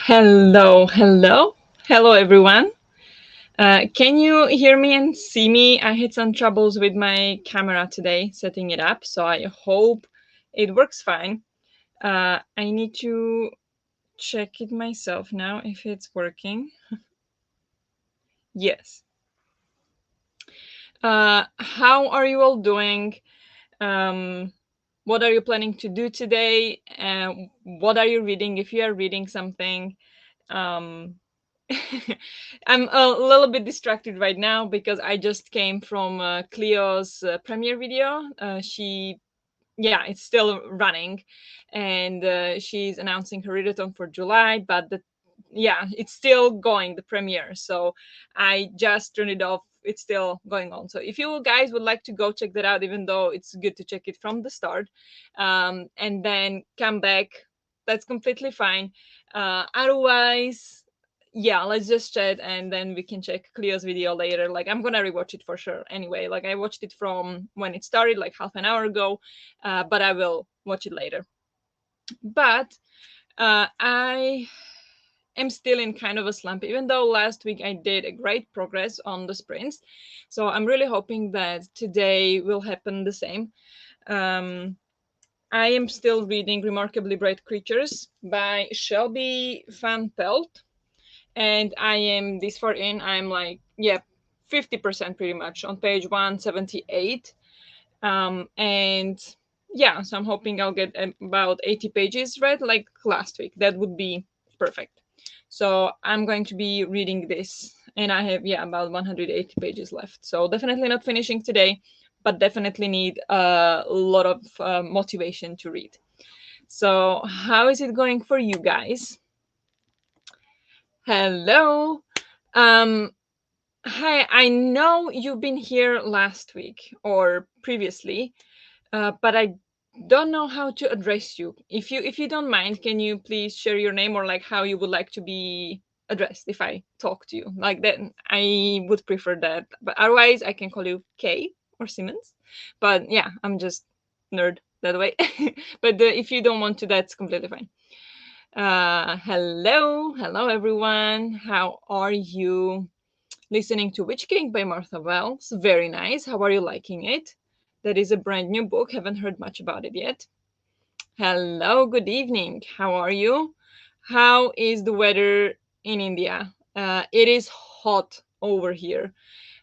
Hello, everyone. Can you hear me and see me? I had some troubles with my camera today, setting it up, so I hope it works fine. I need to check it myself now if it's working. Yes. How are you all doing? Um, what are you planning to do today? What are you reading if you are reading something? Um, I'm a little bit distracted right now because I just came from Cleo's premiere video. Yeah, it's still running, and she's announcing her readathon for July, but yeah, it's still going, the premiere. So I just turned it off. It's still going on. So if you guys would like to go check that out, even though it's good to check it from the start, and then come back, that's completely fine. Otherwise, yeah, let's just chat and then we can check Cleo's video later. Like, I'm gonna rewatch it for sure anyway. Like, I watched it from when it started, like half an hour ago, but I will watch it later. But I am still in kind of a slump, even though last week I did a great progress on the sprints. So I'm really hoping that today will happen the same. Um, I am still reading Remarkably Bright Creatures by Shelby Van Pelt, and I am this far in. I'm like, yeah, 50% pretty much on page 178. And yeah, so I'm hoping I'll get about 80 pages read like last week. That would be perfect. So I'm going to be reading this, and I have, yeah, about 180 pages left. So definitely not finishing today, but definitely need a lot of motivation to read. So how is it going for you guys? Hello. Um, Hi, I know you've been here last week or previously, but I don't know how to address you. If you don't mind, can you please share your name or like how you would like to be addressed if I talk to you? Like that, I would prefer that. But otherwise, I can call you Kay or Simmons. But yeah, I'm just nerd that way. But if you don't want to, that's completely fine. Hello everyone. How are you? Listening to Witch King by Martha Wells. Very nice. How are you liking it? That is a brand new book. Haven't heard much about it yet. Hello, good evening. How are you? How is the weather in India? It is hot over here.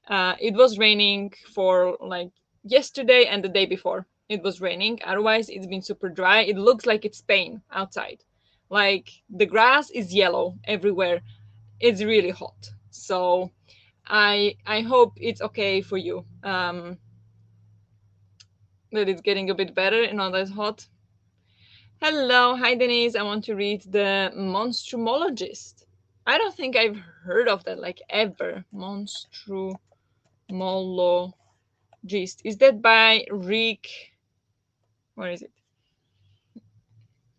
It was raining for like yesterday and the day before. It was raining. Otherwise, it's been super dry. It looks like it's Spain outside. Like the grass is yellow everywhere. It's really hot. So I hope it's okay for you. That it's getting a bit better and not as hot. Hello, hi Denise. I want to read the Monstrumologist. I don't think I've heard of that like ever. Monstrumologist. Is that by Rick? Where is it?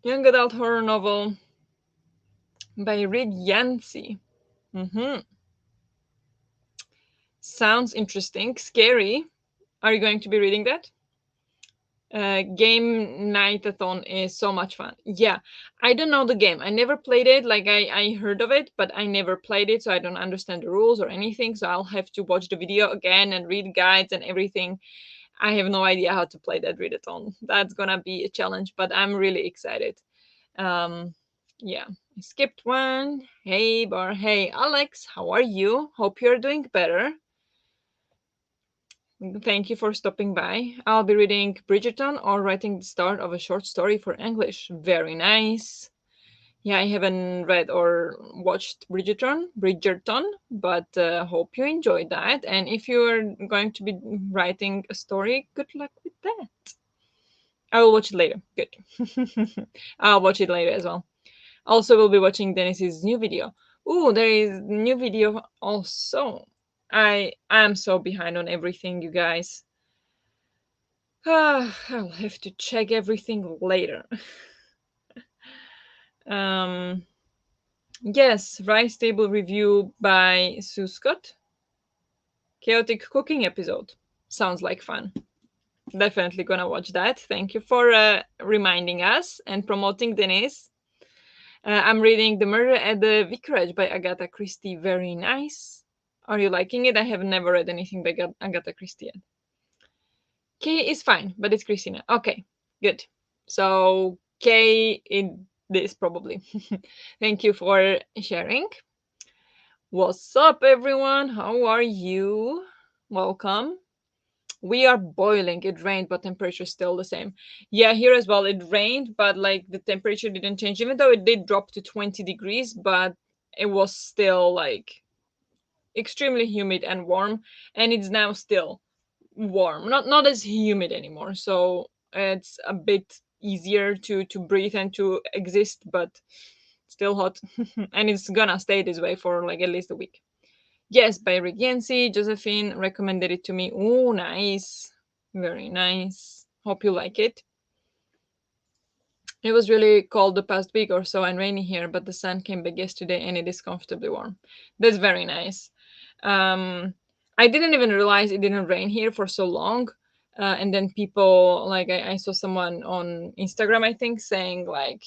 Young adult horror novel by Rick Yancey. Mm-hmm. Sounds interesting. Scary. Are you going to be reading that? Game nightathon is so much fun. Yeah, I don't know the game. I never played it. Like I heard of it, but I never played it, so I don't understand the rules or anything. So I'll have to watch the video again and read guides and everything. I have no idea how to play that readathon. That's gonna be a challenge, but I'm really excited. Um, yeah, I skipped one. Hey Bar, hey Alex, how are you? Hope you're doing better. Thank you for stopping by. I'll be reading Bridgerton or writing the start of a short story for English. Very nice. Yeah, I haven't read or watched Bridgerton, but hope you enjoyed that. And if you're going to be writing a story, good luck with that. I will watch it later. Good. I'll watch it later as well. Also, we'll be watching Dennis's new video. Ooh, there is new video also. I am so behind on everything, you guys. I'll have to check everything later. um, yes, Rice Table Review by Sue Scott. Chaotic Cooking episode. Sounds like fun. Definitely gonna watch that. Thank you for reminding us and promoting Denise. I'm reading The Murder at the Vicarage by Agatha Christie. Very nice. Are you liking it? I have never read anything by Agatha Christie yet. K is fine, but it's Christina. Okay, good. So K in this probably. Thank you for sharing. What's up, everyone? How are you? Welcome. We are boiling. It rained, but temperature is still the same. Yeah, here as well. It rained, but like the temperature didn't change, even though it did drop to 20 degrees, but it was still like extremely humid and warm, and it's now still warm. Not as humid anymore, so it's a bit easier to breathe and to exist, but still hot. And it's gonna stay this way for like at least a week. Yes, by Rick Yancey. Josephine recommended it to me. Oh, nice. Very nice. Hope you like it. It was really cold the past week or so and rainy here, but the sun came back yesterday and it is comfortably warm. That's very nice. Um, I didn't even realize it didn't rain here for so long. And then people, like, I saw someone on Instagram, I think, saying, like,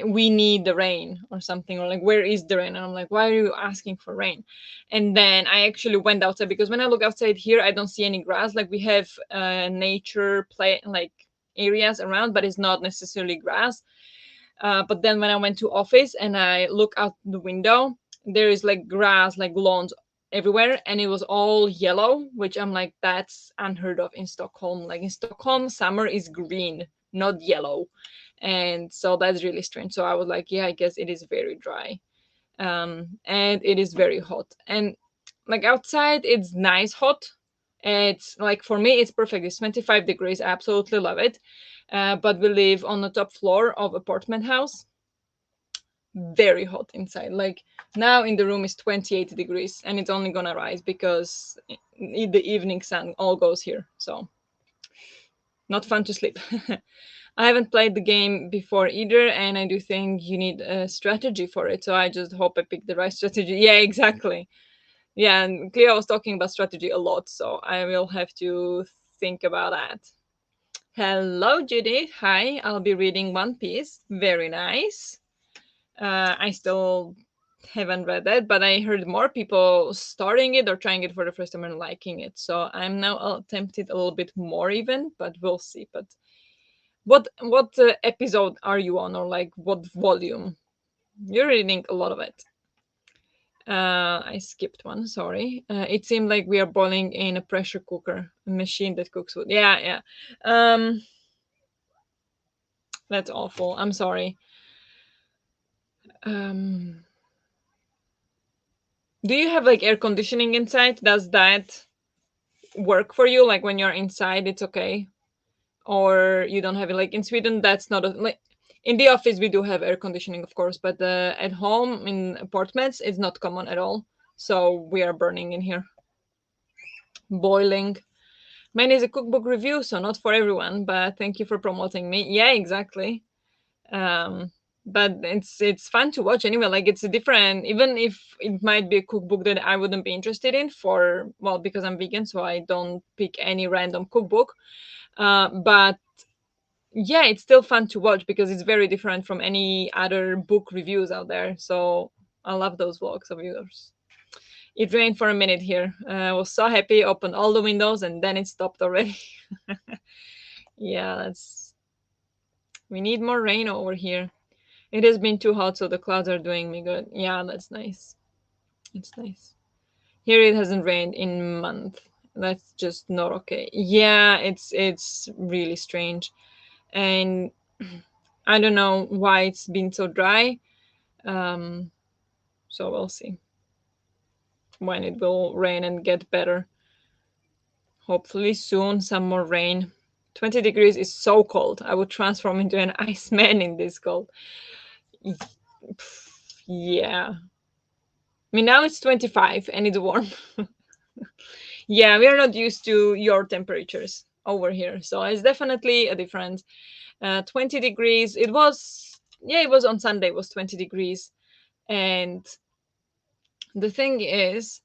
we need the rain or something, or like, where is the rain? And I'm like, why are you asking for rain? And then I actually went outside because when I look outside here, I don't see any grass. Like, we have nature play, like, areas around, but it's not necessarily grass. But then when I went to office and I look out the window, there is like grass, like lawns everywhere, and it was all yellow, which I'm like, that's unheard of in Stockholm. Like in Stockholm, summer is green, not yellow. And so that's really strange. So I was like, yeah, I guess it is very dry. And it is very hot. And like outside, it's nice hot. It's like, for me, it's perfect. It's 25 degrees. I absolutely love it. But we live on the top floor of apartment house. Very hot inside. Like now in the room is 28 degrees, and it's only gonna rise because the evening sun all goes here. So not fun to sleep. I haven't played the game before either, and I do think you need a strategy for it. So I just hope I pick the right strategy. Yeah, exactly. Yeah, and Cleo was talking about strategy a lot, so I will have to think about that. Hello, Judith. Hi, I'll be reading One Piece. Very nice. I still haven't read it, but I heard more people starting it or trying it for the first time and liking it. So I'm now tempted a little bit more, even, but we'll see. But what episode are you on, or like what volume? You're reading a lot of it. I skipped one. Sorry. It seemed like we are boiling in a pressure cooker, a machine that cooks food. Yeah, yeah. Um, that's awful. I'm sorry. Um, do you have like air conditioning inside? Does that work for you? Like when you're inside, it's okay, or you don't have it? Like in Sweden, that's not like in the office we do have air conditioning, of course, but at home in apartments, it's not common at all. So we are burning in here, boiling. Mine is a cookbook review, so not for everyone, but thank you for promoting me. Yeah, exactly. Um, but it's fun to watch anyway. Like it's a different, even if it might be a cookbook that I wouldn't be interested in for, well, because I'm vegan, so I don't pick any random cookbook. But yeah, it's still fun to watch because it's very different from any other book reviews out there. So I love those vlogs of yours. It rained for a minute here. I was so happy, opened all the windows, and then it stopped already. Yeah, that's, we need more rain over here. It has been too hot, so the clouds are doing me good. Yeah, that's nice. It's nice. Here it hasn't rained in month. That's just not okay. Yeah, it's really strange, and I don't know why it's been so dry. Um, so we'll see when it will rain and get better. Hopefully soon, some more rain. 20 degrees is so cold. I would transform into an iceman in this cold. Yeah. I mean, now it's 25 and it's warm. Yeah, we are not used to your temperatures over here. So it's definitely a difference. 20 degrees. It was, yeah, it was on Sunday, it was 20 degrees. And the thing is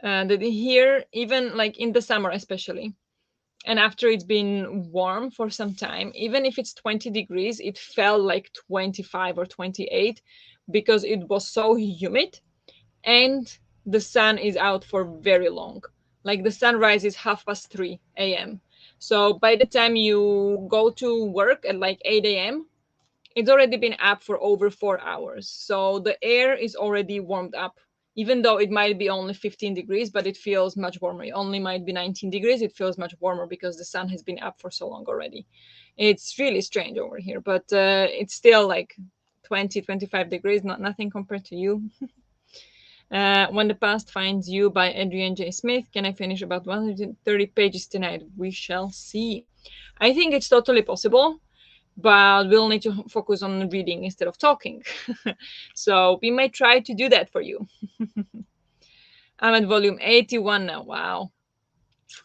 that here, even like in the summer, especially, And after it's been warm for some time, even if it's 20 degrees, it felt like 25 or 28, because it was so humid. And the sun is out for very long. Like the sun rises 3:30 a.m. So by the time you go to work at like 8 a.m., it's already been up for over 4 hours. So the air is already warmed up. Even though it might be only 15 degrees, but it feels much warmer. It only might be 19 degrees. It feels much warmer because the sun has been up for so long already. It's really strange over here, but it's still like 20, 25 degrees, not nothing compared to you. When the Past Finds You by Adrian J. Smith. Can I finish about 130 pages tonight? We shall see. I think it's totally possible, but we'll need to focus on reading instead of talking. So we might try to do that for you. I'm at volume 81 now. Wow.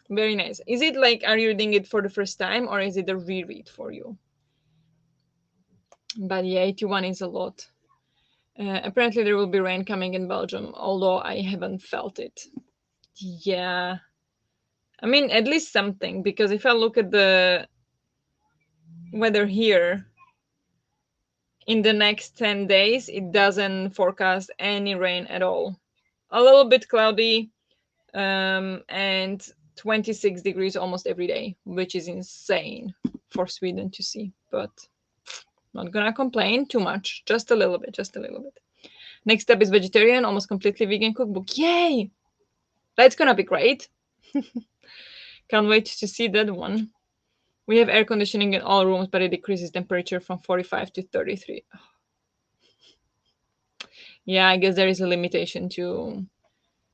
Very nice. Is it like, are you reading it for the first time, or is it a reread for you? But yeah, 81 is a lot. Apparently, there will be rain coming in Belgium, although I haven't felt it. Yeah. I mean, at least something, because if I look at the weather here, in the next 10 days, it doesn't forecast any rain at all. A little bit cloudy, and 26 degrees almost every day, which is insane for Sweden to see. But not gonna complain too much, just a little bit, just a little bit. Next up is vegetarian, almost completely vegan cookbook. Yay! That's gonna be great. Can't wait to see that one. We have air conditioning in all rooms, but it decreases temperature from 45 to 33. Yeah, I guess there is a limitation to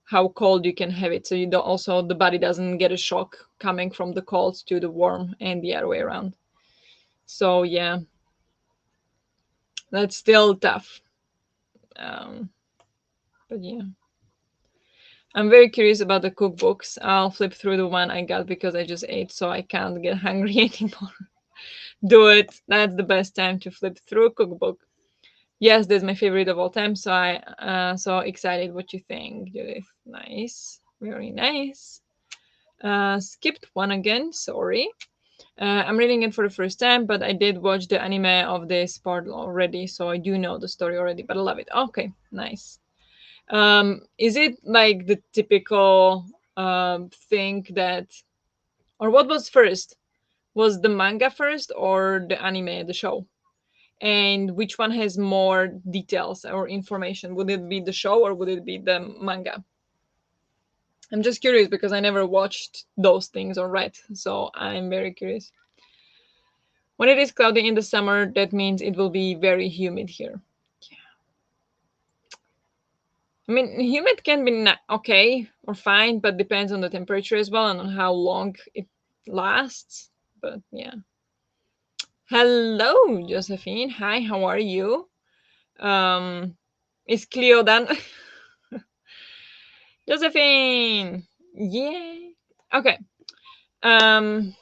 how cold you can have it, so you don't, also the body doesn't get a shock coming from the cold to the warm and the other way around. So yeah, that's still tough. Um, but yeah, I'm very curious about the cookbooks. I'll flip through the one I got because I just ate, so I can't get hungry anymore. Do it. That's the best time to flip through a cookbook. Yes, that's my favorite of all time. So I so excited. What you think, Judith? Nice, very nice. Skipped one again. Sorry. I'm reading it for the first time, but I did watch the anime of this part already, so I do know the story already. But I love it. Okay, nice. Is it like the typical thing that, or what was first? Was the manga first or the anime, the show? And which one has more details or information? Would it be the show or would it be the manga? I'm just curious because I never watched those things or read, so I'm very curious. When it is cloudy in the summer, that means it will be very humid here. Yeah. I mean, humid can be okay or fine, but depends on the temperature as well and on how long it lasts. But yeah. Hello, Josephine. Hi, how are you? Um, is Cleo done? Josephine! Yay! Okay. Um,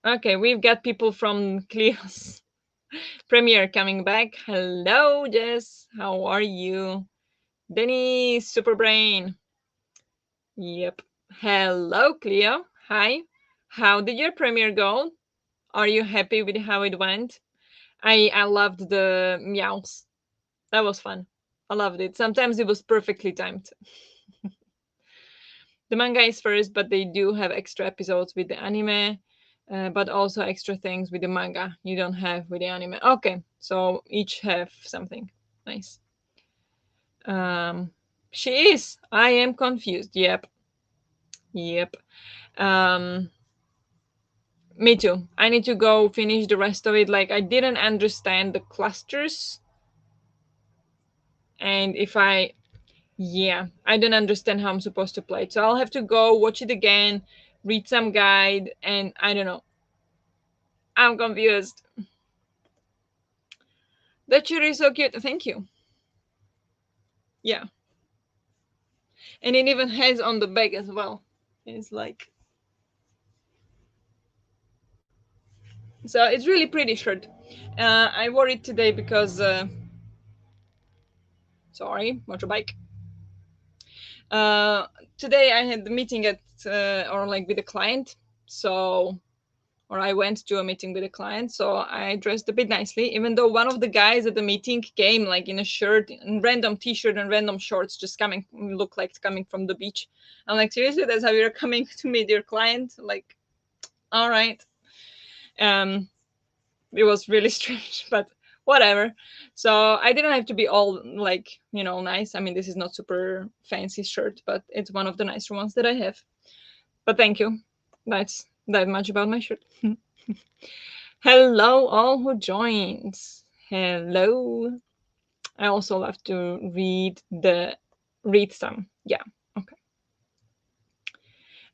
okay, we've got people from Cleo's premiere coming back. Hello, Jess. How are you? Denny Superbrain. Yep. Hello, Cleo. Hi. How did your premiere go? Are you happy with how it went? I loved the meows. That was fun. I loved it. Sometimes it was perfectly timed. The manga is first, but they do have extra episodes with the anime, but also extra things with the manga you don't have with the anime. Okay, so each have something. Nice. Um, she is. I am confused. Yep. Yep. Um, Me too. I need to go finish the rest of it. Like, I didn't understand the clusters. And if I, yeah, I don't understand how I'm supposed to play it. So I'll have to go watch it again, read some guide, and I don't know. I'm confused. That shirt is so cute. Thank you. Yeah. And it even has on the back as well. It's like, so it's really pretty shirt. I wore it today because, sorry, motorbike. Uh, Today I had the meeting at or like with a client, So, or I went to a meeting with a client, so I dressed a bit nicely, even though one of the guys at the meeting came like in a shirt and random t-shirt and random shorts, just coming, look like coming from the beach. I'm like, seriously, that's how you're coming to meet your client? Like, all right. Um, it was really strange, but whatever. So I didn't have to be all like, nice. I mean, this is not super fancy shirt, but it's one of the nicer ones that I have. But thank you. That's that much about my shirt. Hello, all who joined. Hello. I also love to read some. Yeah. Okay.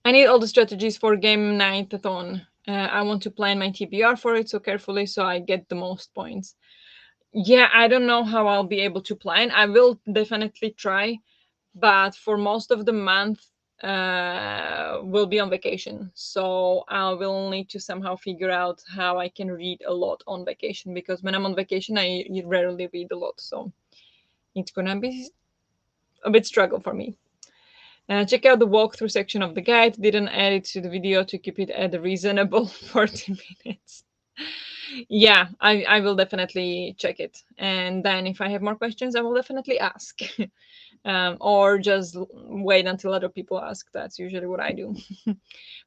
I need all the strategies for game night-a-thon. I want to plan my TBR for it so carefully so I get the most points. Yeah, I don't know how I'll be able to plan. I will definitely try, but for most of the month, we'll be on vacation. So I will need to somehow figure out how I can read a lot on vacation, because when I'm on vacation, I rarely read a lot. So it's gonna be a bit struggle for me. Check out the walkthrough section of the guide. Didn't add it to the video to keep it at a reasonable 40 minutes. Yeah, I will definitely check it. And then if I have more questions, I will definitely ask. Or just wait until other people ask. That's usually what I do.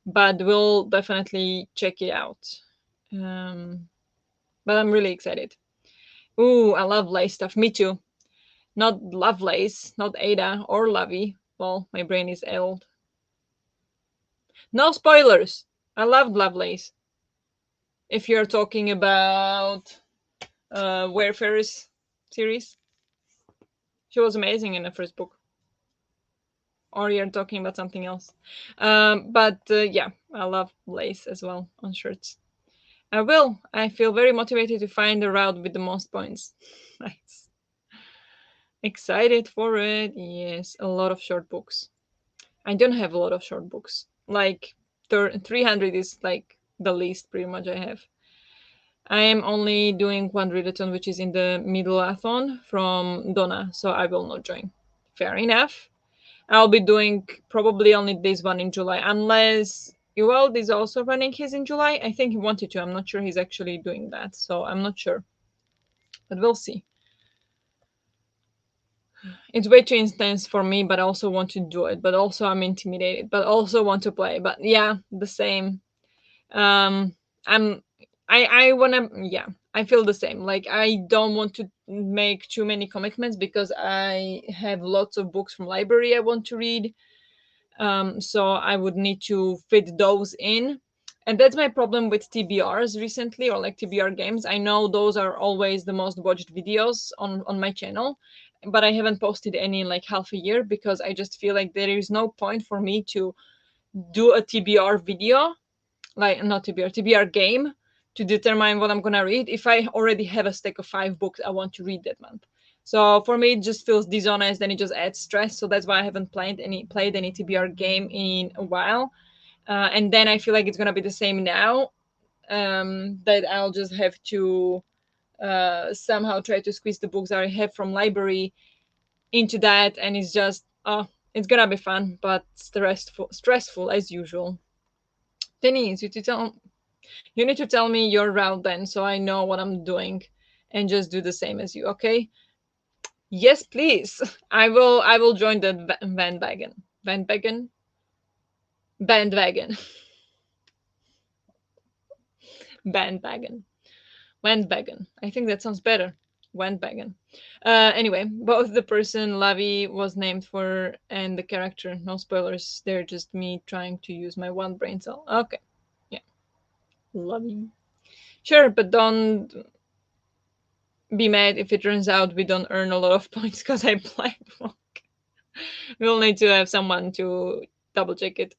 But we'll definitely check it out. But I'm really excited. Ooh, I love lace stuff. Me too. Not Lovelace, not Ada or Lovey. Well, my brain is old. No spoilers. I loved Lovelace. If you're talking about Wayfarers series, she was amazing in the first book. Or you're talking about something else. But yeah, I love lace as well on shirts. I will. I feel very motivated to find the route with the most points. Nice. Excited for it. Yes, a lot of short books. I don't have a lot of short books. Like 300 is like the least pretty much I have. I am only doing one readathon, which is in the middle-athon from Donna, so I will not join. Fair enough. I'll be doing probably only this one in July, unless Ewald is also running his in July. I think he wanted to. I'm not sure he's actually doing that, so I'm not sure. But we'll see. It's way too intense for me, but I also want to do it. But also I'm intimidated, but also want to play. But yeah, the same. Um, I'm I wanna, yeah, I feel the same. Like I don't want to make too many commitments because I have lots of books from library I want to read. So I would need to fit those in. And that's my problem with TBRs recently, or like TBR games. I know those are always the most watched videos on my channel, but I haven't posted any in like half a year because I just feel like there is no point for me to do a TBR video, like not TBR game, to determine what I'm gonna read if I already have a stack of 5 books I want to read that month. So for me, it just feels dishonest and it just adds stress. So that's why I haven't played any TBR game in a while. And then I feel like it's gonna be the same now. That I'll just have to somehow try to squeeze the books I have from library into that, and it's just it's gonna be fun, but stressful as usual. Denise, you need to tell me your route then, so I know what I'm doing, and just do the same as you. Okay? Yes, please. I will join the bandwagon. Bandwagon. Bandwagon. Bandwagon. I think that sounds better. Bandwagon. Anyway, both the person Lavi was named for and the character. No spoilers. They're just me trying to use my one brain cell. Okay. Yeah. Lavi. Sure, but don't be mad if it turns out we don't earn a lot of points because I played wrong. We'll need to have someone to double check it.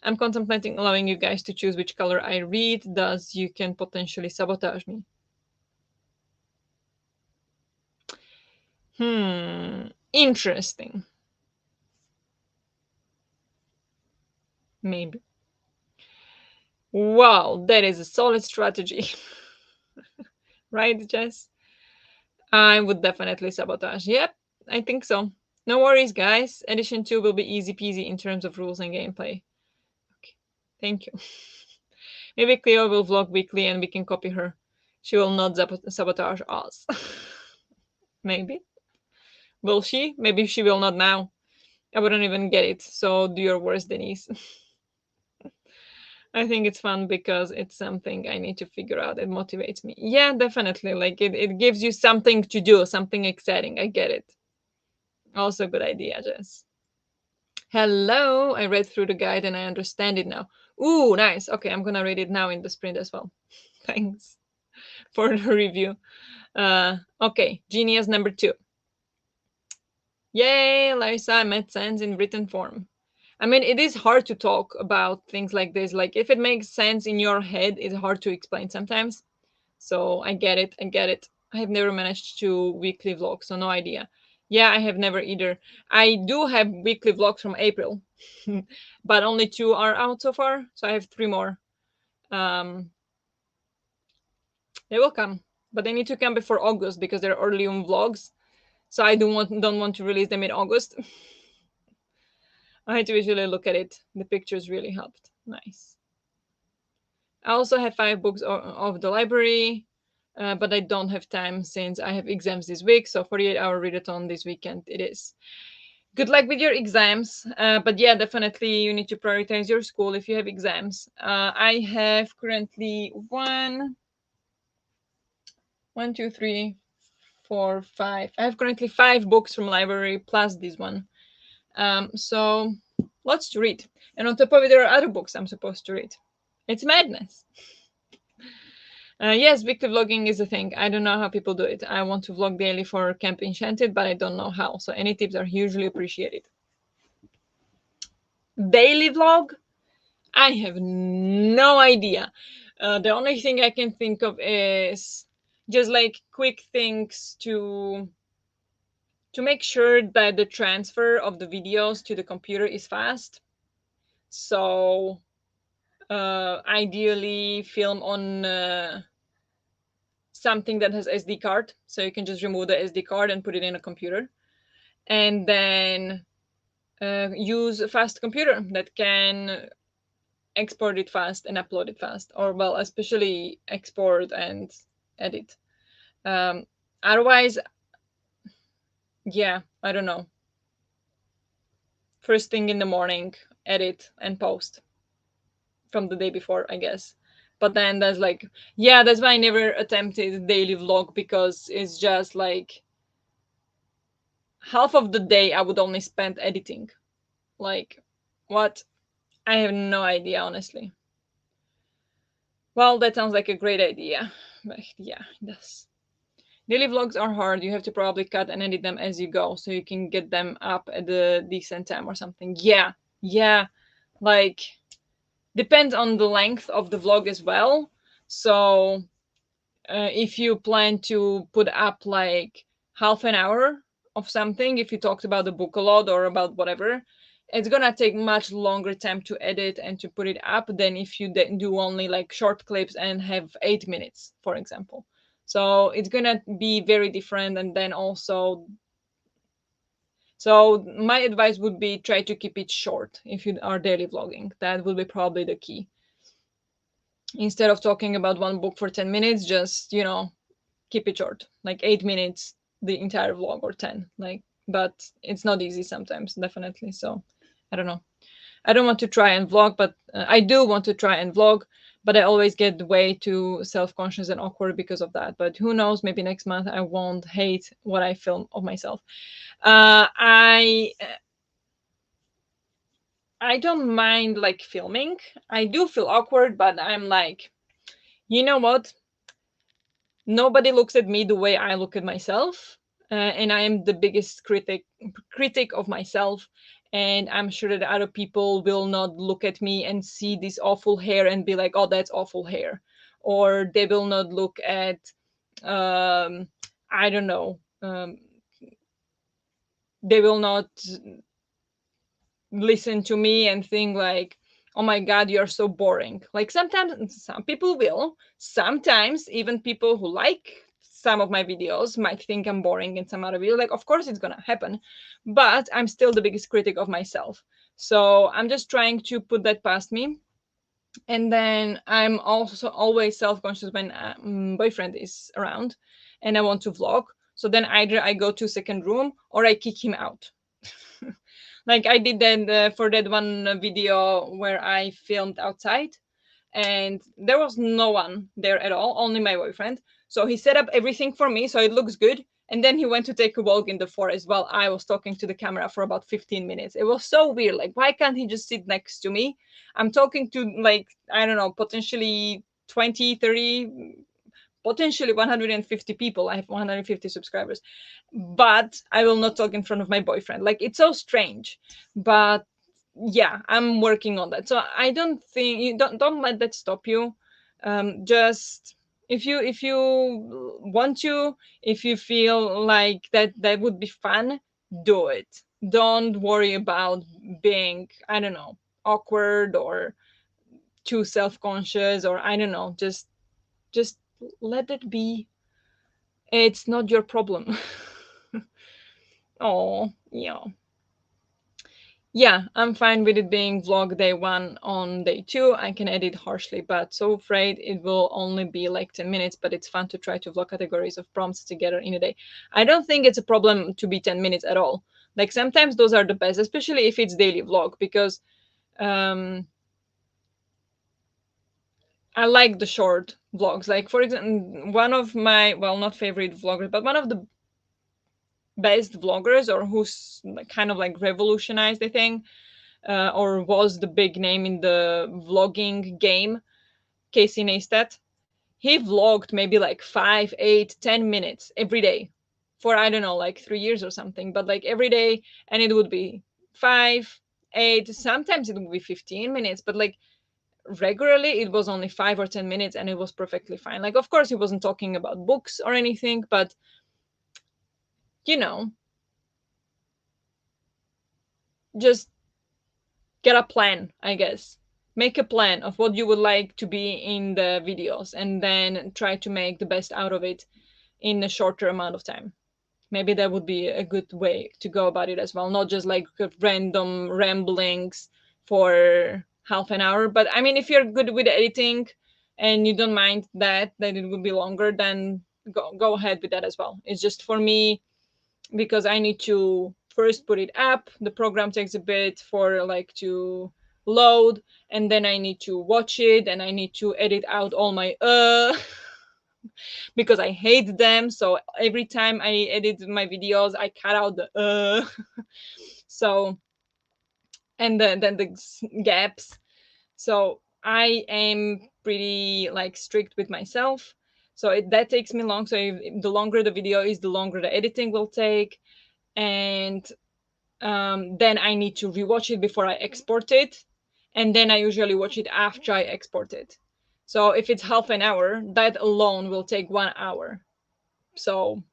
I'm contemplating allowing you guys to choose which color I read, thus you can potentially sabotage me. Interesting. Maybe. Wow, that is a solid strategy. Right, Jess? I would definitely sabotage. Yep, I think so. No worries, guys. Edition 2 will be easy peasy in terms of rules and gameplay. Okay. Thank you. Maybe Cleo will vlog weekly and we can copy her. She will not sabotage us. Maybe. Will she? Maybe she will not now. I wouldn't even get it. So do your worst, Denise. I think it's fun because it's something I need to figure out. It motivates me. Yeah, definitely. Like it gives you something to do, something exciting. I get it. Also, a good idea, Jess. Hello. I read through the guide and I understand it now. Ooh, nice. Okay, I'm gonna read it now in the sprint as well. Thanks for the review. Okay, Genius number 2. Yay, Larissa, made sense in written form. I mean, it is hard to talk about things like this. Like, if it makes sense in your head, it's hard to explain sometimes. So I get it. I get it. I have never managed to weekly vlog, so no idea. Yeah, I have never either. I do have weekly vlogs from April, but only 2 are out so far. So I have 3 more. Um, they will come, but they need to come before August because they're early on vlogs. So I don't want to release them in August. I had to visually look at it. The pictures really helped. Nice. I also have 5 books of the library, but I don't have time since I have exams this week. So 48-hour readathon this weekend it is. Good luck with your exams. But yeah, definitely you need to prioritize your school if you have exams. I have currently one, two, three, four, five. I have currently 5 books from library plus this one. So lots to read. And on top of it, there are other books I'm supposed to read. It's madness. Yes, weekly vlogging is a thing. I don't know how people do it. I want to vlog daily for Camp Enchanted, but I don't know how. So any tips are hugely appreciated. Daily vlog? I have no idea. The only thing I can think of is just like quick things to make sure that the transfer of the videos to the computer is fast. So ideally film on something that has SD card, so you can just remove the SD card and put it in a computer, and then use a fast computer that can export it fast and upload it fast, or well, especially export and edit. Um, Otherwise, yeah, I don't know. First thing in the morning, edit and post from the day before, I guess. But then there's like, yeah, that's why I never attempted daily vlog because it's just like half of the day I would only spend editing. Like, what? I have no idea, honestly. Well, that sounds like a great idea. But yeah, it does. Daily vlogs are hard. You have to probably cut and edit them as you go so you can get them up at a decent time or something. Yeah, yeah. Like, depends on the length of the vlog as well. So if you plan to put up like half an hour of something, if you talked about the book a lot or about whatever, it's gonna take much longer time to edit and to put it up than if you do only like short clips and have 8 minutes, for example. So it's gonna be very different. And then also, so my advice would be try to keep it short if you are daily vlogging. That will be probably the key. Instead of talking about one book for 10 minutes, just, keep it short, like 8 minutes, the entire vlog, or 10. Like, but it's not easy sometimes, definitely. So I don't know. I don't want to try and vlog, but I do want to try and vlog, but I always get way too self-conscious and awkward because of that. But who knows? Maybe next month I won't hate what I film of myself. I don't mind like filming. I do feel awkward, but I'm like, you know what? Nobody looks at me the way I look at myself, and I am the biggest critic of myself. And I'm sure that other people will not look at me and see this awful hair and be like, "Oh, that's awful hair," or they will not look at, I don't know, they will not listen to me and think like, oh my god, you're so boring. Like, sometimes some people will, sometimes even people who like some of my videos might think I'm boring in some other video. Like, of course it's gonna happen, but I'm still the biggest critic of myself. So I'm just trying to put that past me And then I'm also always self-conscious when boyfriend is around and I want to vlog. So then either I go to second room or I kick him out. Like I did that for that one video where I filmed outside, and there was no one there at all, only my boyfriend. So he set up everything for me so it looks good. And then he went to take a walk in the forest while I was talking to the camera for about 15 minutes. It was so weird. Like, why can't he just sit next to me? I'm talking to, like, I don't know, potentially 20, 30, potentially 150 people. I have 150 subscribers, but I will not talk in front of my boyfriend. Like, it's so strange. But yeah, I'm working on that. So I don't think you don't let that stop you. Just if you want to, if you feel like that would be fun, do it. Don't worry about being, I don't know, awkward or too self-conscious, or I don't know, just let it be. It's not your problem. Oh, yeah. Yeah, I'm fine with it being vlog day one on day two. I can edit harshly, but so afraid it will only be like 10 minutes, but it's fun to try to vlog categories of prompts together in a day. I don't think it's a problem to be 10 minutes at all. Like sometimes those are the best, especially if it's daily vlog, because um, I like the short vlogs. Like, for example, one of my, well, not favorite vloggers, but one of the best vloggers, or who's like, kind of like revolutionized, I think, or was the big name in the vlogging game, Casey Neistat. He vlogged maybe like 5, 8, 10 minutes every day for, I don't know, like 3 years or something, but like every day, and it would be 5, 8, sometimes it would be 15 minutes, but like regularly it was only 5 or 10 minutes and it was perfectly fine. Like, of course, he wasn't talking about books or anything, but you know, just get a plan, I guess. Make a plan of what you would like to be in the videos and then try to make the best out of it in a shorter amount of time. Maybe that would be a good way to go about it as well, not just like random ramblings for half an hour. But I mean, if you're good with editing and you don't mind that it would be longer, then go ahead with that as well. It's just for me, because I need to first put it up. The program takes a bit for like to load, and then I need to watch it, and I need to edit out all my because I hate them. So every time I edit my videos, I cut out the so, and then the gaps. So I am pretty like strict with myself. So that takes me long. So if the longer the video is, the longer the editing will take. And then I need to rewatch it before I export it, and then I usually watch it after I export it. So if it's half an hour, that alone will take 1 hour. So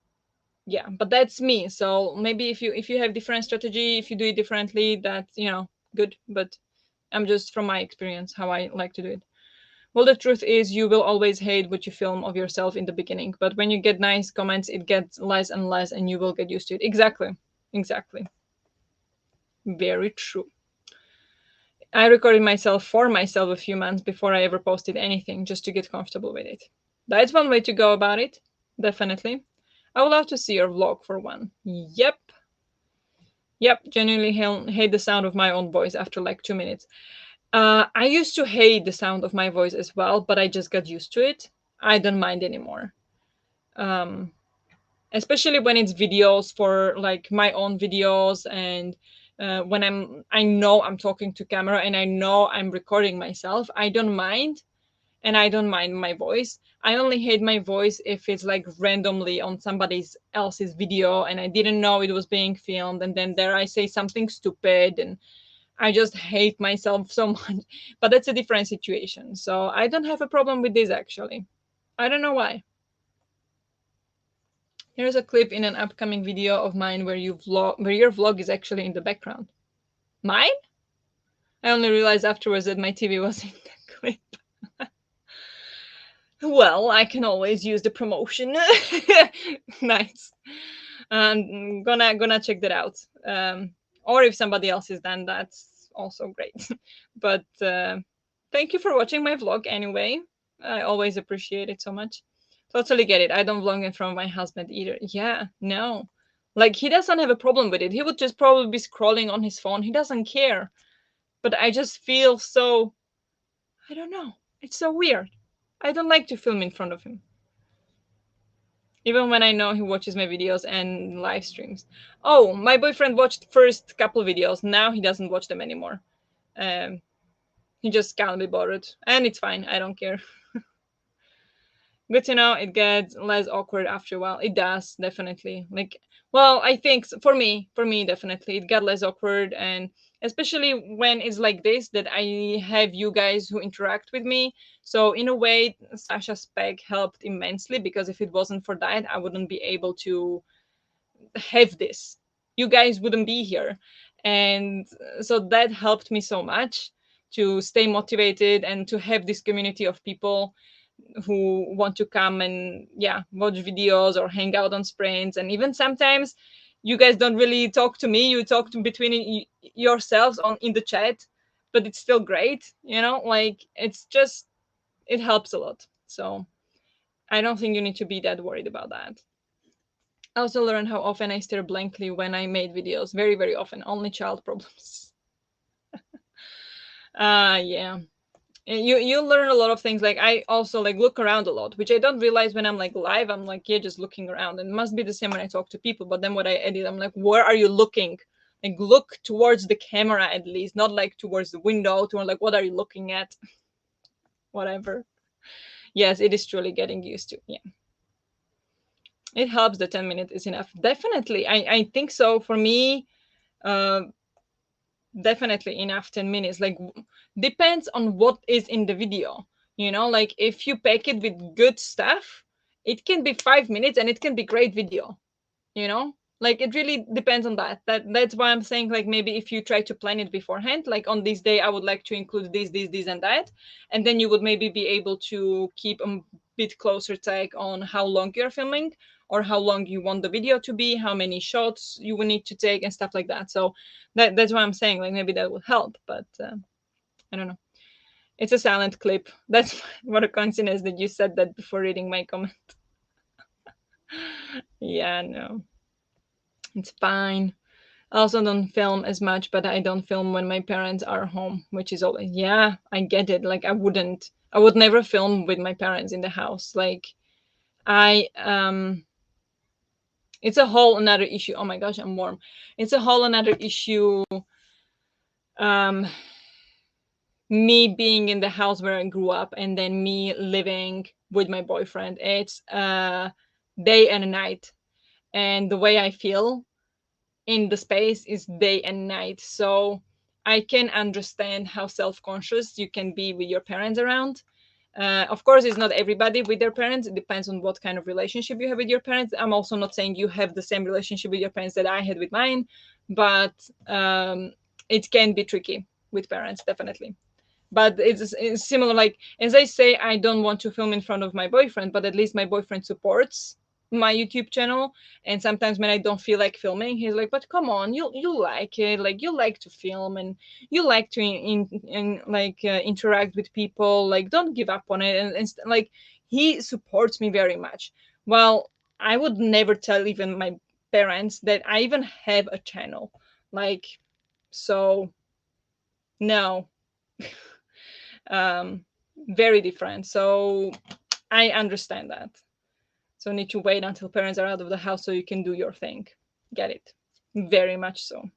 yeah, but that's me. So maybe if you have different strategy, if you do it differently, that's good. But I'm just from my experience how I like to do it. Well, the truth is, you will always hate what you film of yourself in the beginning, but when you get nice comments, it gets less and less, and you will get used to it. Exactly, exactly. Very true. I recorded myself for myself a few months before I ever posted anything, just to get comfortable with it. That's one way to go about it. Definitely. I would love to see your vlog for one. Yep. Yep. Genuinely hate the sound of my own voice after like 2 minutes. I used to hate the sound of my voice as well, but I just got used to it. I don't mind anymore. Um, Especially when it's videos, for like my own videos, and when I know I'm talking to camera and I know I'm recording myself, I don't mind. And I don't mind my voice. I only hate my voice if it's like randomly on somebody else's video and I didn't know it was being filmed, and then there I say something stupid, and I just hate myself so much. But that's a different situation, so I don't have a problem with this actually. I don't know why. Here's a clip in an upcoming video of mine where your vlog is actually in the background. Mine? I only realized afterwards that my TV was in the clip. Well, I can always use the promotion. Nice. Gonna check that out. Or if somebody else has done, that's also great. But Thank you for watching my vlog anyway. I always appreciate it so much. Totally get it. I don't vlog in front of my husband either. Yeah, no. Like, he doesn't have a problem with it. He would just probably be scrolling on his phone. He doesn't care. But I just feel so, I don't know. It's so weird. I don't like to film in front of him. Even when I know he watches my videos and live streams. Oh, my boyfriend watched first couple videos. Now he doesn't watch them anymore. Um, he just can't be bothered, and it's fine. I don't care. Good to know. It gets less awkward after a while. It does, definitely. Like, well, I think for me, definitely, it got less awkward, and especially when it's like this, that I have you guys who interact with me. So in a way, Sasha's spec helped immensely, because if it wasn't for that, I wouldn't be able to have this. You guys wouldn't be here, and so that helped me so much to stay motivated and to have this community of people who want to come and, yeah, watch videos or hang out on sprints. And even sometimes you guys don't really talk to me, you talk to between yourselves on in the chat, but it's still great, like, it's just, it helps a lot. So I don't think you need to be that worried about that. I also learned how often I stare blankly when I made videos. Very, very often. Only child problems. Yeah. You learn a lot of things. Like, I also like look around a lot, which I don't realize when I'm like live. I'm like, yeah, just looking around, and it must be the same when I talk to people. But then when I edit, I'm like, where are you looking? Like, look towards the camera at least, not like towards the window. To like, what are you looking at? Whatever. Yes, it is truly getting used to. Yeah, it helps. The 10 minutes is enough. Definitely, I think so. For me, uh, definitely enough. 10 minutes, like, depends on what is in the video. Like, if you pack it with good stuff, it can be 5 minutes and it can be great video. Like, it really depends on that's why I'm saying, like, maybe if you try to plan it beforehand, like, on this day I would like to include this and that, and then you would maybe be able to keep a bit closer tag on how long you're filming, or how long you want the video to be, how many shots you will need to take, and stuff like that. So that's why I'm saying, like, maybe that would help. But I don't know. It's a silent clip. That's what a coincidence that you said that before reading my comment. Yeah, no, it's fine. I also don't film as much, but I don't film when my parents are home, which is always, yeah, I get it. Like, I would never film with my parents in the house. Like, I it's a whole another issue. Oh my gosh, I'm warm. It's a whole another issue. Um, me being in the house where I grew up, and then me living with my boyfriend. It's day and night, and the way I feel in the space is day and night. So I can understand how self-conscious you can be with your parents around. Of course, it's not everybody with their parents. It depends on what kind of relationship you have with your parents. I'm also not saying you have the same relationship with your parents that I had with mine, but it can be tricky with parents, definitely. But it's similar. Like, as I say, I don't want to film in front of my boyfriend, but at least my boyfriend supports my YouTube channel. And sometimes when I don't feel like filming, he's like, but come on, you like it, like, you like to film, and you like to interact with people, like, don't give up on it. And like, he supports me very much. Well, I would never tell even my parents that I even have a channel. Like, so no. um, very different. So I understand that. So need to wait until parents are out of the house so you can do your thing. Get it? Very much so.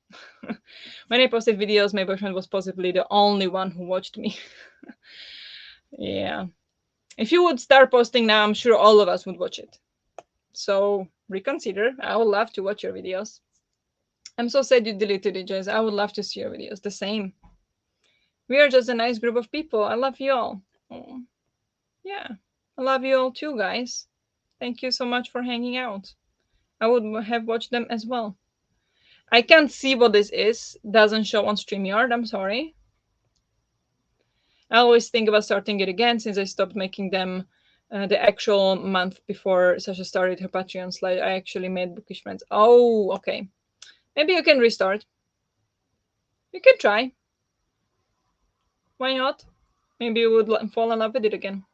When I posted videos, my boyfriend was possibly the only one who watched me. Yeah. If you would start posting now, I'm sure all of us would watch it. So reconsider. I would love to watch your videos. I'm so sad you deleted it, Jess. I would love to see your videos. The same. We are just a nice group of people. I love you all. Oh, yeah. I love you all too, guys. Thank you so much for hanging out. I would have watched them as well. I can't see what this is. Doesn't show on StreamYard. I'm sorry. I always think about starting it again since I stopped making them the actual month before Sasha started her Patreon slide. I actually made bookish friends. Oh, okay. Maybe you can restart. You can try. Why not? Maybe you would fall in love with it again.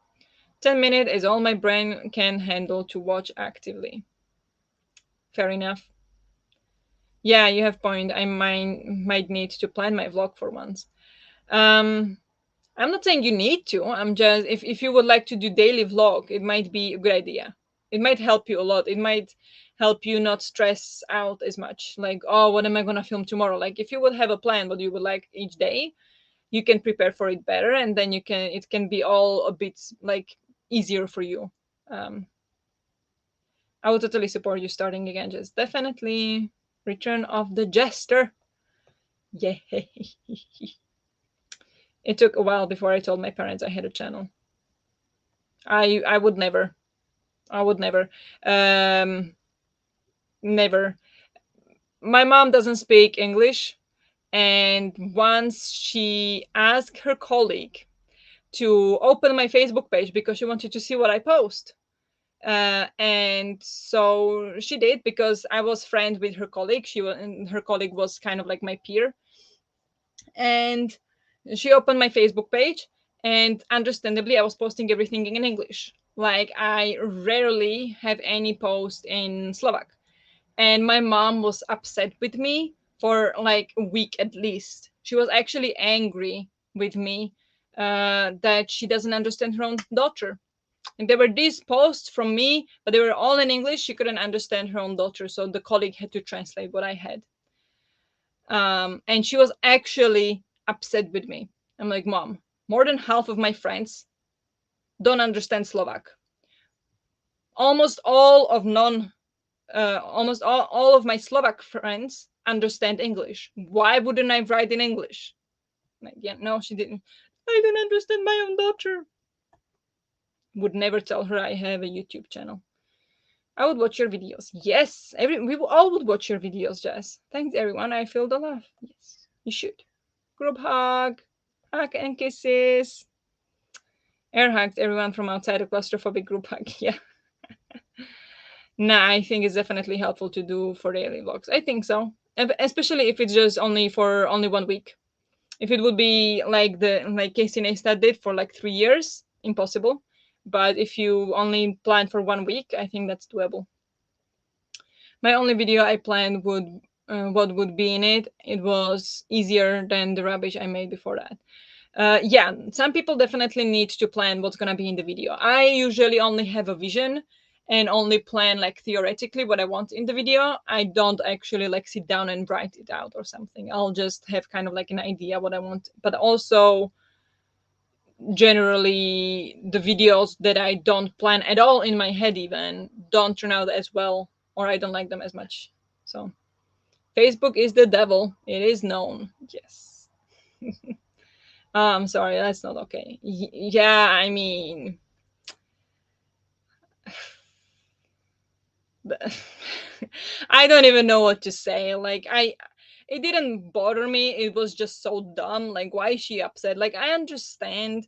10 minutes is all my brain can handle to watch actively. Fair enough. Yeah, you have point. I might need to plan my vlog for once. Um, I'm not saying you need to. I'm just if you would like to do daily vlog, it might be a good idea. It might help you a lot. It might help you not stress out as much. Like, oh, what am I gonna film tomorrow? Like, if you would have a plan what you would like each day, you can prepare for it better, and then it can be all a bit like easier for you. Um, I would totally support you starting again. Just definitely return of the jester. Yeah. It took a while before I told my parents I had a channel. I would never. I would never. Um, Never. My mom doesn't speak English, and once she asked her colleague to open my Facebook page because she wanted to see what I post. And so she did because I was friends with her colleague. And her colleague was kind of like my peer, and she opened my Facebook page, and understandably I was posting everything in English. Like, I rarely have any post in Slovak. And my mom was upset with me for like a week at least. She was actually angry with me that she doesn't understand her own daughter. And there were these posts from me, but they were all in English. She couldn't understand her own daughter, so the colleague had to translate what I had. And she was actually upset with me. I'm like, Mom, more than half of my friends don't understand Slovak. Almost all of non almost all of my Slovak friends understand English. Why wouldn't I write in English? Like, yeah, no, she didn't. I don't understand my own daughter. Would never tell her I have a YouTube channel. I would watch your videos. Yes, we all would watch your videos, Jess. Thanks, everyone. I feel the love. Yes, you should. Group hug and kisses. Air hugs, everyone from outside a claustrophobic group hug. Yeah. Nah, I think it's definitely helpful to do for daily vlogs. I think so, especially if it's just only for only 1 week. If it would be like Casey Neistat did for like 3 years, impossible. But if you only plan for 1 week, I think that's doable. My only video I planned would what would be in it. It was easier than the rubbish I made before that. Yeah, some people definitely need to plan what's going to be in the video. I usually only have a vision and only plan like theoretically what I want in the video. I don't actually like sit down and write it out or something. I'll just have kind of like an idea what I want. But also, generally, the videos that I don't plan at all in my head even don't turn out as well, or I don't like them as much. So, Facebook is the devil. It is known. Yes. Sorry, that's not okay. Yeah, I mean, I don't even know what to say. Like, it didn't bother me. It was just so dumb. Like, why is she upset? Like, I understand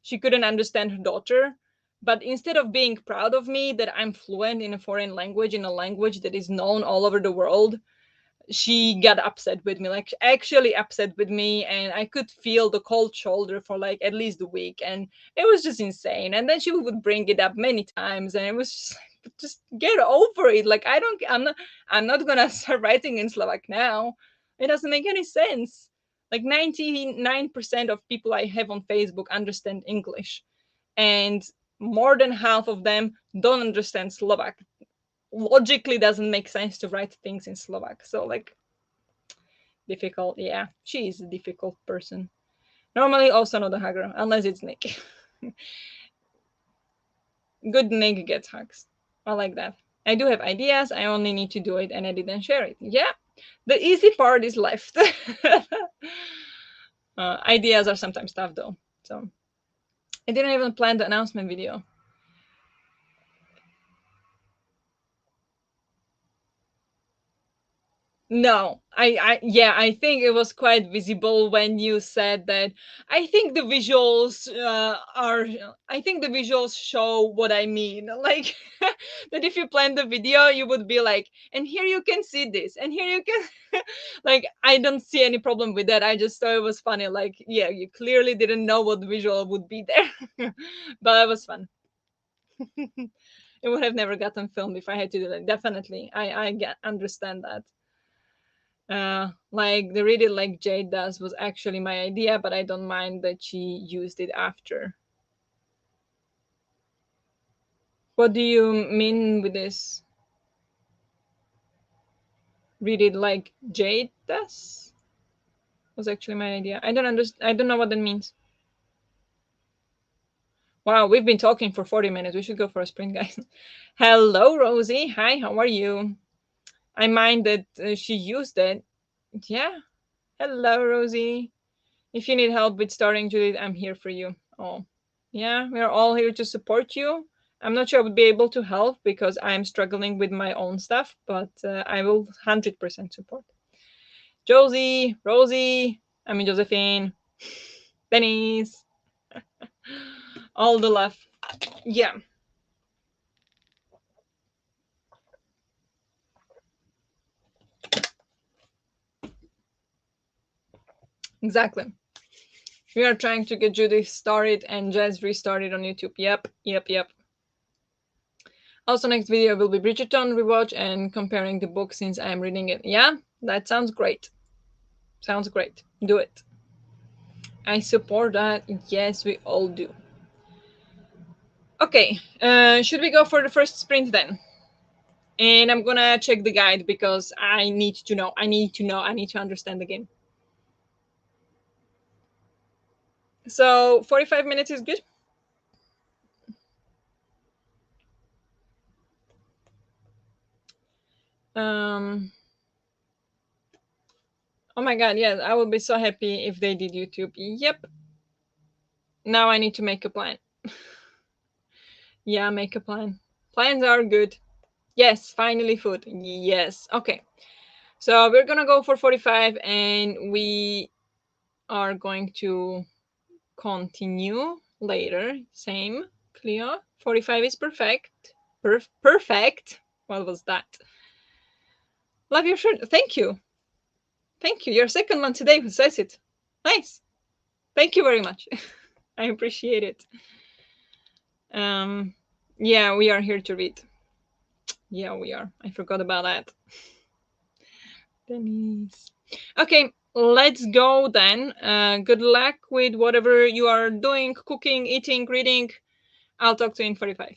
she couldn't understand her daughter, but instead of being proud of me that I'm fluent in a foreign language, in a language that is known all over the world, she got upset with me, like actually upset with me, and I could feel the cold shoulder for like at least a week, and it was just insane. And then she would bring it up many times, and it was just like, just get over it. Like, I'm not gonna start writing in Slovak now. It doesn't make any sense. Like 99% of people I have on Facebook understand English, and more than half of them don't understand Slovak. Logically doesn't make sense to write things in Slovak. So, like, difficult. Yeah, she is a difficult person. Normally also not a hugger, unless it's Nick. Good Nick gets hugs. I like that. I do have ideas, I only need to do it, and I didn't share it. Yeah, the easy part is left. Ideas are sometimes tough though. So I didn't even plan the announcement video. No, yeah, I think it was quite visible when you said that. I think the visuals are. I think the visuals show what I mean. Like that, if you plan the video, you would be like, and here you can see this, and here you can. Like, I don't see any problem with that. I just thought it was funny. Like, yeah, you clearly didn't know what visual would be there, but it was fun. It would have never gotten filmed if I had to do that. Definitely, I get understand that. Like the read it like Jade does was actually my idea, but I don't mind that she used it after. What do you mean with this? Read it like Jade does was actually my idea. I don't understand. I don't know what that means. Wow, we've been talking for 40 minutes. We should go for a sprint, guys. Hello, Rosie. Hi, how are you? I mind that she used it. Yeah. Hello, Rosie. If you need help with starting, Judith, I'm here for you. Oh, yeah, we're all here to support you. I'm not sure I would be able to help because I'm struggling with my own stuff, but I will 100% support. Josie, Rosie, I mean Josephine, Denise, all the love. Yeah, exactly. We are trying to get Judith started and Jazz restarted on YouTube. Yep, yep, yep. Also, next video will be Bridgerton rewatch and comparing the book since I am reading it. Yeah, that sounds great. Sounds great. Do it. I support that. Yes, we all do. Okay, should we go for the first sprint then? And I'm gonna check the guide because I need to know. I need to know. I need to understand the game. So 45 minutes is good. Um. Oh my god, yes, I would be so happy if they did YouTube. Yep. Now I need to make a plan. Yeah, make a plan. Plans are good. Yes, finally food. Yes. Okay. So we're gonna go for 45 and we are going to continue later. Same. Clear. 45 is perfect. Perfect. What was that? Love your shirt. Thank you. Thank you. You're second one today who says it. Nice. Thank you very much. I appreciate it. Um, yeah, we are here to read. Yeah, we are. I forgot about that. Denise. Okay, let's go then. Good luck with whatever you are doing, cooking, eating, reading. I'll talk to you in 45.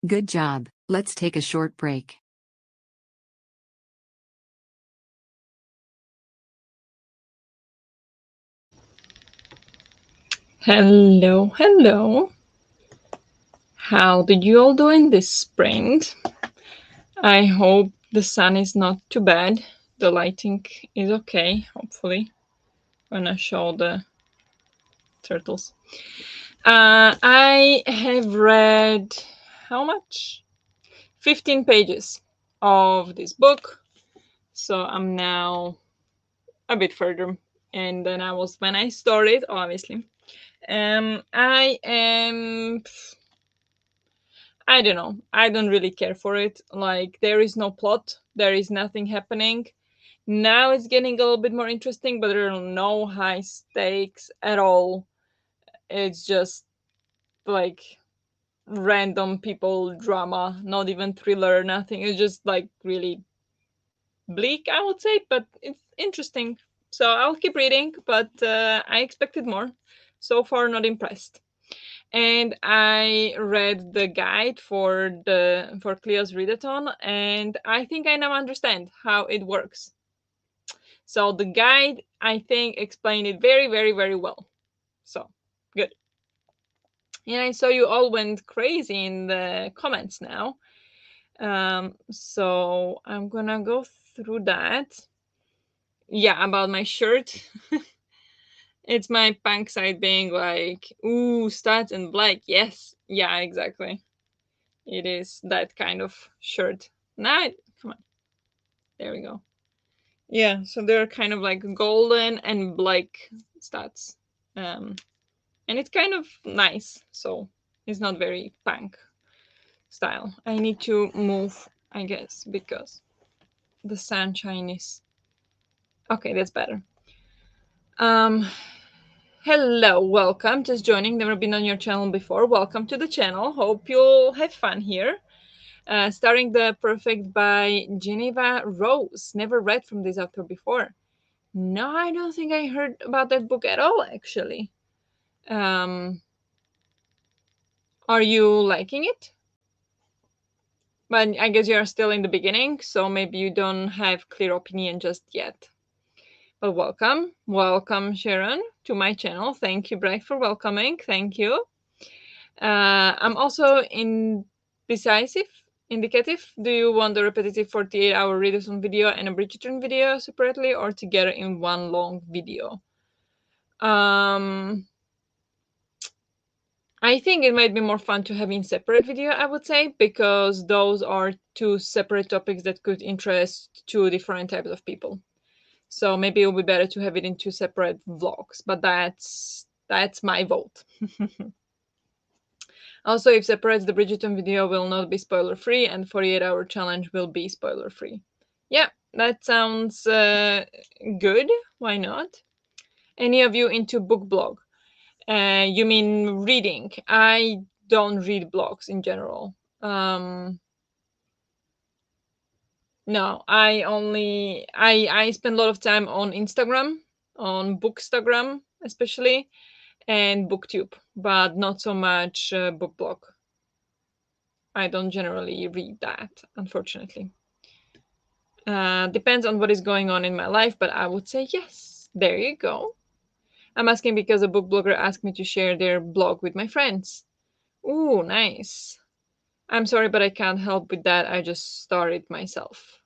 Good job. Let's take a short break. Hello, hello. How did you all do in this spring? I hope the sun is not too bad. The lighting is okay, hopefully, when I show the turtles. I have read how much? 15 pages of this book. So I'm now a bit further and than I was when I started, obviously. I don't know. I don't really care for it. Like, there is no plot, there is nothing happening. Now it's getting a little bit more interesting, but there are no high stakes at all. It's just like random people drama, not even thriller, nothing. It's just like really bleak, I would say, but it's interesting. So I'll keep reading, but I expected more. So far, not impressed. And I read the guide for Cleo's readathon, and I think I now understand how it works. So the guide, I think, explained it very, very, very well. So good. And I saw you all went crazy in the comments now. So I'm gonna go through that. Yeah, about my shirt. It's my punk side being like, ooh, stats and black. Yes. Yeah, exactly. It is that kind of shirt. Now, come on. There we go. Yeah, so they're kind of like golden and black stats. Um, and it's kind of nice. So it's not very punk style. I need to move, I guess, because the sunshine is. Okay, that's better. Um, Hello, welcome. Just joining. Never been on your channel before. Welcome to the channel. Hope you'll have fun here. Starring the Perfect by Geneva Rose. Never read from this author before. No, I don't think I heard about that book at all, actually. Um, are you liking it? But I guess you're still in the beginning, so maybe you don't have clear opinion just yet. But welcome. Welcome, Sharon, to my channel. Thank you, Brett, for welcoming. Thank you. I'm also indecisive, indicative. Do you want the repetitive 48-hour readathon video and a Bridgerton video separately or together in one long video? Um, I think it might be more fun to have in separate video, I would say, because those are two separate topics that could interest two different types of people. So maybe it would be better to have it in two separate vlogs, but that's my vote. Also, if separates, the Bridgerton video will not be spoiler free, and 48-hour challenge will be spoiler free. Yeah, that sounds good. Why not? Any of you into book blog? You mean reading? I don't read blogs in general. No, I spend a lot of time on Instagram, on Bookstagram especially, and BookTube, but not so much book blog. I don't generally read that, unfortunately. Depends on what is going on in my life, but I would say yes. There you go. I'm asking because a book blogger asked me to share their blog with my friends. Ooh, nice. I'm sorry, but I can't help with that. I just started myself.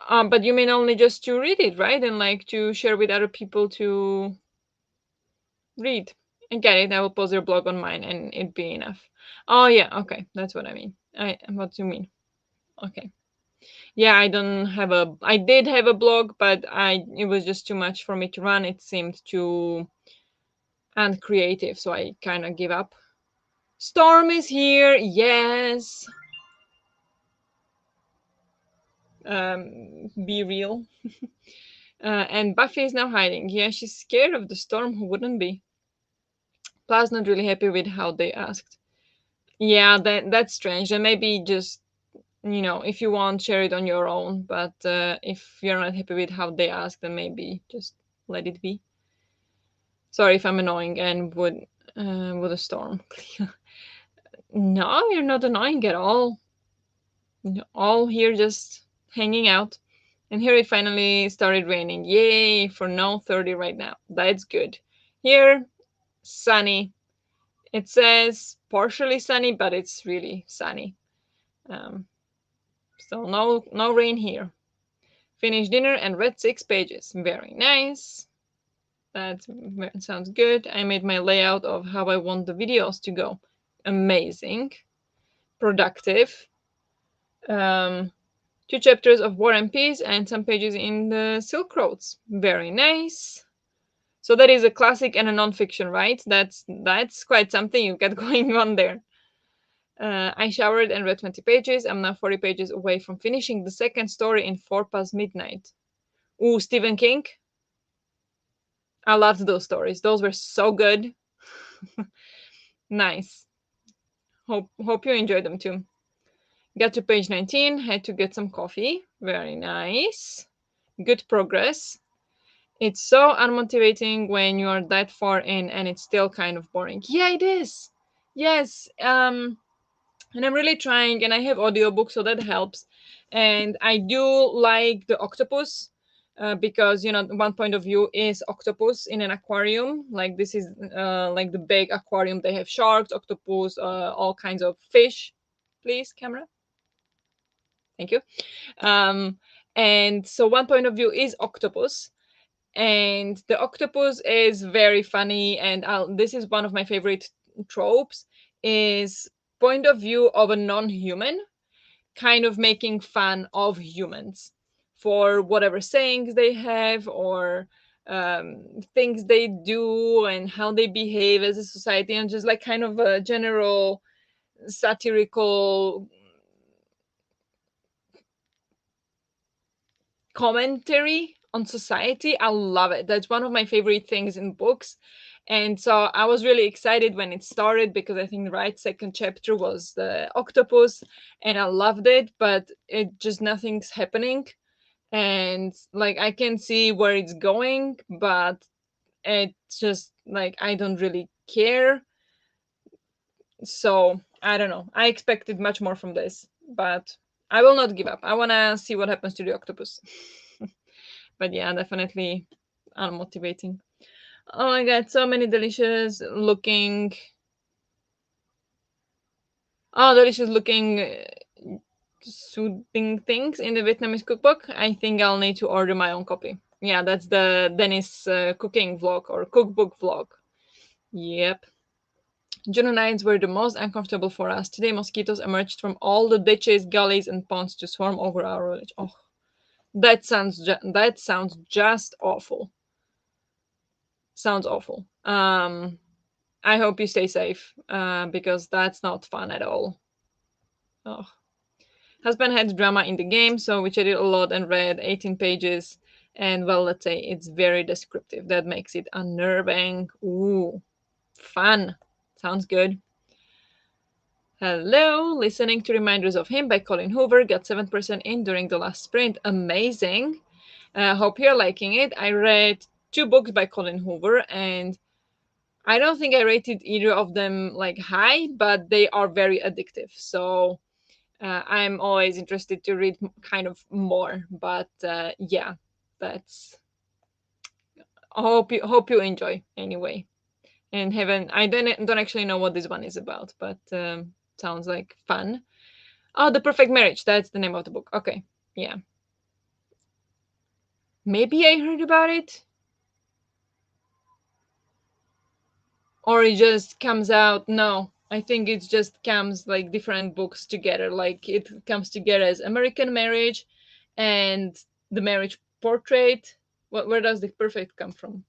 But you mean only just to read it, right? And like to share with other people to read. I get it. I will post your blog on mine and it'd be enough. Oh yeah, okay. That's what I mean. What do you mean? Okay. Yeah, I did have a blog, but I it was just too much for me to run. It seemed too uncreative, so I kind of give up. Storm is here. Yes. Be real. And Buffy is now hiding. Yeah, she's scared of the storm. Who wouldn't be? Plus, not really happy with how they asked. Yeah, that's strange. And maybe just if you want, share it on your own. But if you're not happy with how they asked, then maybe just let it be. Sorry if I'm annoying and would with a storm. No, you're not annoying at all. All here just hanging out. And here it finally started raining. Yay, for no 30 right now. That's good. Here, sunny. It says partially sunny, but it's really sunny. Um, so no rain here. Finished dinner and read 6 pages. Very nice. That sounds good. I made my layout of how I want the videos to go. Amazing. Productive. Um, 2 chapters of War and Peace and some pages in the Silk Roads. Very nice. So that is a classic and a non-fiction, right? That's quite something you got going on there. I showered and read 20 pages. I'm now 40 pages away from finishing the second story in 4 past midnight. Ooh, Stephen King. I loved those stories. Those were so good. Nice. Hope you enjoyed them too. Got to page 19. Had to get some coffee. Very nice. Good progress. It's so unmotivating when you're that far in and it's still kind of boring. Yeah, it is. Yes. And I'm really trying, and I have audiobooks, so that helps. And I do like the octopus, because one point of view is octopus in an aquarium. Like this is like the big aquarium. They have sharks, octopus, all kinds of fish. Please, camera. Thank you. Um, and so one point of view is octopus, and the octopus is very funny. And this is one of my favorite tropes: is point of view of a non-human kind of making fun of humans for whatever sayings they have, or things they do and how they behave as a society, and just like kind of a general satirical commentary on society. I love it. That's one of my favorite things in books. And so I was really excited when it started, because I think the right second chapter was the octopus, and I loved it, but it just nothing's happening. And like I can see where it's going, but it's just like I don't really care. So I don't know. I expected much more from this, but I will not give up. I want to see what happens to the octopus. But yeah, definitely unmotivating. Oh my god, so many delicious looking soothing things in the Vietnamese cookbook. I think I'll need to order my own copy. Yeah, that's the Dennis cooking vlog or cookbook vlog. Yep. June nights were the most uncomfortable for us. Today, mosquitoes emerged from all the ditches, gullies, and ponds to swarm over our village. Oh, that sounds just awful. Sounds awful. I hope you stay safe, because that's not fun at all. Oh. Husband had drama in the game, so we chatted a lot and read 18 pages. And well, let's say it's very descriptive. That makes it unnerving. Ooh, fun. Sounds good. Hello, listening to Reminders of Him by Colin Hoover. Got 7% in during the last sprint. Amazing. Hope you're liking it. I read 2 books by Colin Hoover, and I don't think I rated either of them like high, but they are very addictive. So I'm always interested to read kind of more. But yeah, that's. Hope you enjoy anyway. And haven't I don't actually know what this one is about, but sounds like fun. Oh, The Perfect Marriage. That's the name of the book. Okay, yeah. Maybe I heard about it, or it just comes out. No, I think it just comes like different books together. Like it comes together as American Marriage and The Marriage Portrait. Where does the perfect come from?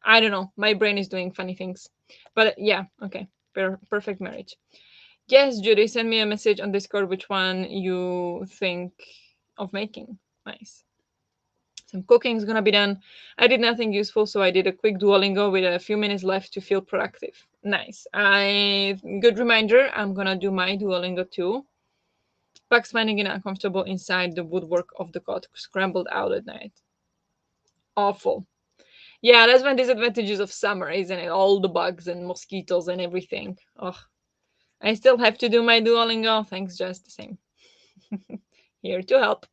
I don't know. My brain is doing funny things. But yeah, okay. Perfect Marriage. Yes, Judy, send me a message on Discord which one you think of making. Nice. Some cooking is gonna be done. I did nothing useful, so I did a quick Duolingo with a few minutes left to feel productive. Nice. Good reminder. I'm gonna do my Duolingo too. Bugs finding it uncomfortable inside the woodwork of the cot scrambled out at night. Awful. Yeah, that's one disadvantages of summer, isn't it? All the bugs and mosquitoes and everything. Oh, I still have to do my Duolingo. Thanks, just the same. Here to help.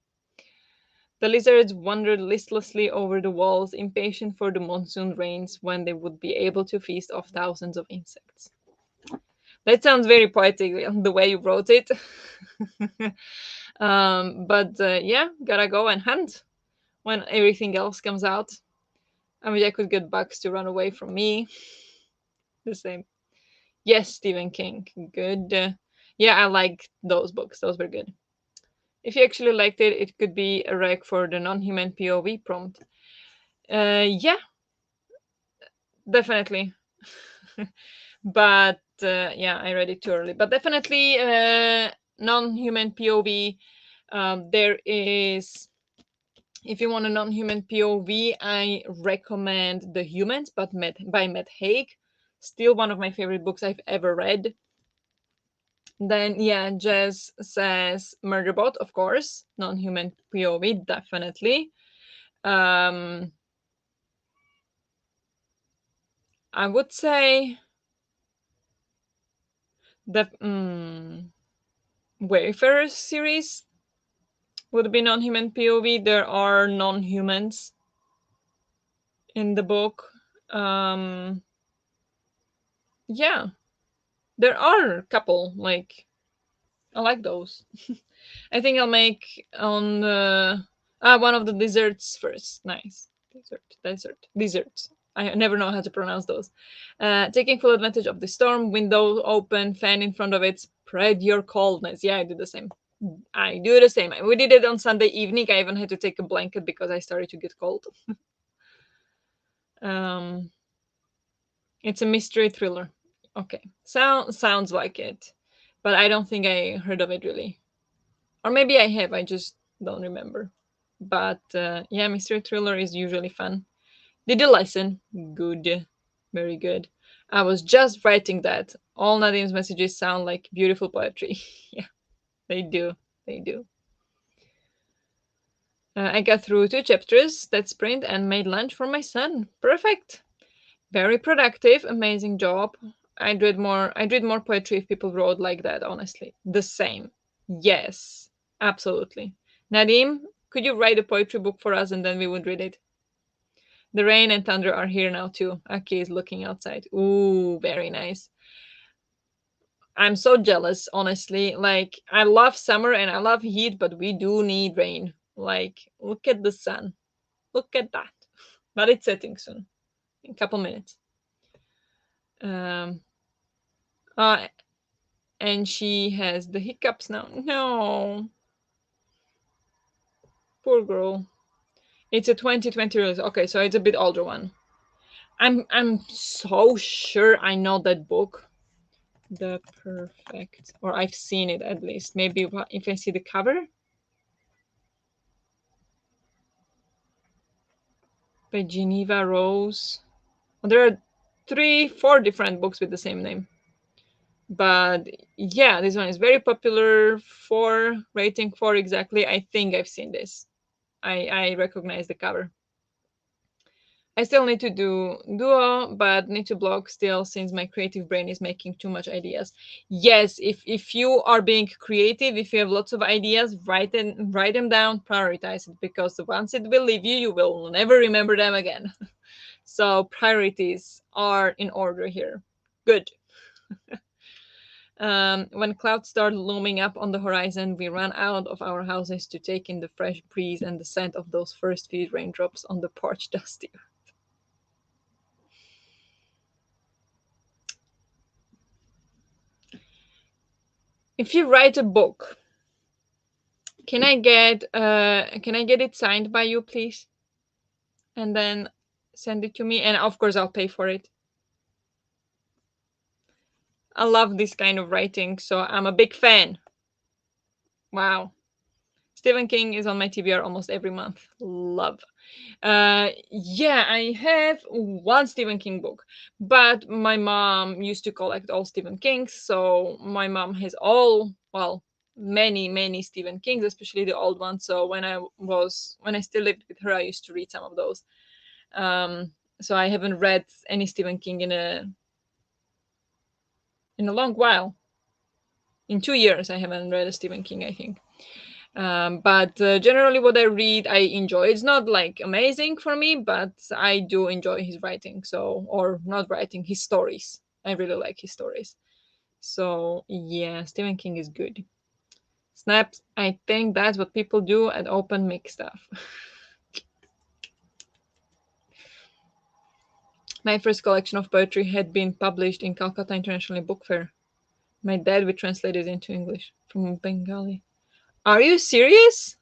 The lizards wandered listlessly over the walls, impatient for the monsoon rains when they would be able to feast off thousands of insects. That sounds very poetic, the way you wrote it. But yeah, gotta go and hunt when everything else comes out. I wish I could get bugs to run away from me. The same. Yes, Stephen King. Good. Yeah, I like those books. Those were good. If you actually liked it, it could be a rec for the non-human POV prompt. Yeah, definitely. But yeah, I read it too early. But definitely non-human POV. There is, if you want a non-human POV, I recommend The Humans, but by Matt Haig. Still one of my favorite books I've ever read. Then yeah, Jess says Murderbot, of course, non-human POV, definitely. Um, I would say the Wayfarers series would be non-human POV. There are non-humans in the book. Um, yeah, there are a couple. Like I like those. I think I'll make on one of the desserts first. Nice desserts. I never know how to pronounce those. Taking full advantage of the storm, window open, fan in front of it, spread your coldness. Yeah, I do the same. I do the same. We did it on Sunday evening. I even had to take a blanket because I started to get cold. Um, it's a mystery thriller. Okay, sounds like it, but I don't think I heard of it really, or maybe I have. I just don't remember. But yeah, mystery thriller is usually fun. Did you listen? Good, very good. I was just writing that. All Nadim's messages sound like beautiful poetry. Yeah, they do. They do. I got through 2 chapters that sprint and made lunch for my son. Perfect. Very productive. Amazing job. I'd read more poetry if people wrote like that, honestly. The same. Yes. Absolutely. Nadim, could you write a poetry book for us and then we would read it? The rain and thunder are here now too. Aki is looking outside. Ooh, very nice. I'm so jealous, honestly. Like, I love summer and I love heat, but we do need rain. Like, look at the sun. Look at that. But it's setting soon, in a couple minutes. Um, uh, and she has the hiccups now. No, poor girl. It's a 2020 release. Okay, so it's a bit older one. I'm so sure I know that book. The Perfect, or I've seen it at least. Maybe if I see the cover by Geneva Rose. Well, there are 4 different books with the same name. But yeah, this one is very popular. 4 rating 4 exactly. I think I've seen this. I recognize the cover. I still need to do Duo, but need to blog still since my creative brain is making too much ideas. Yes, if you are being creative, if you have lots of ideas, write them down, prioritize it because once it will leave you, you will never remember them again. So priorities are in order here. Good. When clouds start looming up on the horizon, we run out of our houses to take in the fresh breeze and the scent of those first few raindrops on the porch dusty. If you write a book, can I get it signed by you, please? And then send it to me, and of course I'll pay for it. I love this kind of writing, so I'm a big fan. Wow. Stephen King is on my TBR almost every month. Love. Yeah, I have one Stephen King book, but my mom used to collect all Stephen Kings, so my mom has many Stephen Kings, especially the old ones. So when I still lived with her, I used to read some of those. Um, So I haven't read any Stephen King in a long while. In 2 years, I haven't read a Stephen King, I think. But generally, what I read, I enjoy. It's not like amazing for me, but I do enjoy his writing. So, or not writing, his stories. I really like his stories. So, yeah, Stephen King is good. Snaps, I think that's what people do at open mic stuff. My first collection of poetry had been published in Calcutta International Book Fair. My dad would translate it into English from Bengali. Are you serious?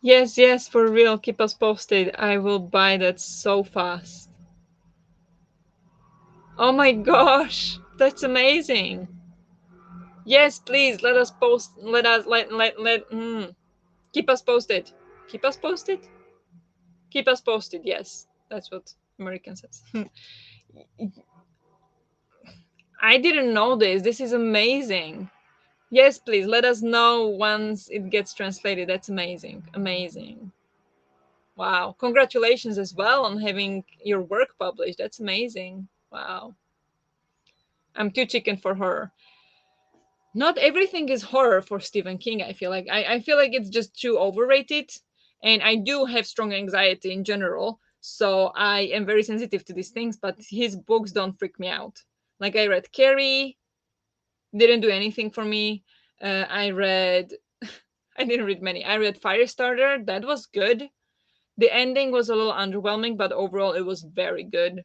Yes, yes, for real. Keep us posted. I will buy that so fast. Oh my gosh, that's amazing. Yes, please let us post. Let us let. Keep us posted. Keep us posted. Keep us posted. Yes, that's what American says. I didn't know this. This is amazing. Yes, please let us know once it gets translated. That's amazing. Amazing. Wow. Congratulations as well on having your work published. That's amazing. Wow. I'm too chicken for horror. Not everything is horror for Stephen King, I feel like. I feel like it's just too overrated. And I do have strong anxiety in general. So I am very sensitive to these things, but his books don't freak me out. Like I read Carrie, didn't do anything for me. I read I didn't read many. I read Firestarter. That was good. The ending was a little underwhelming, but overall it was very good,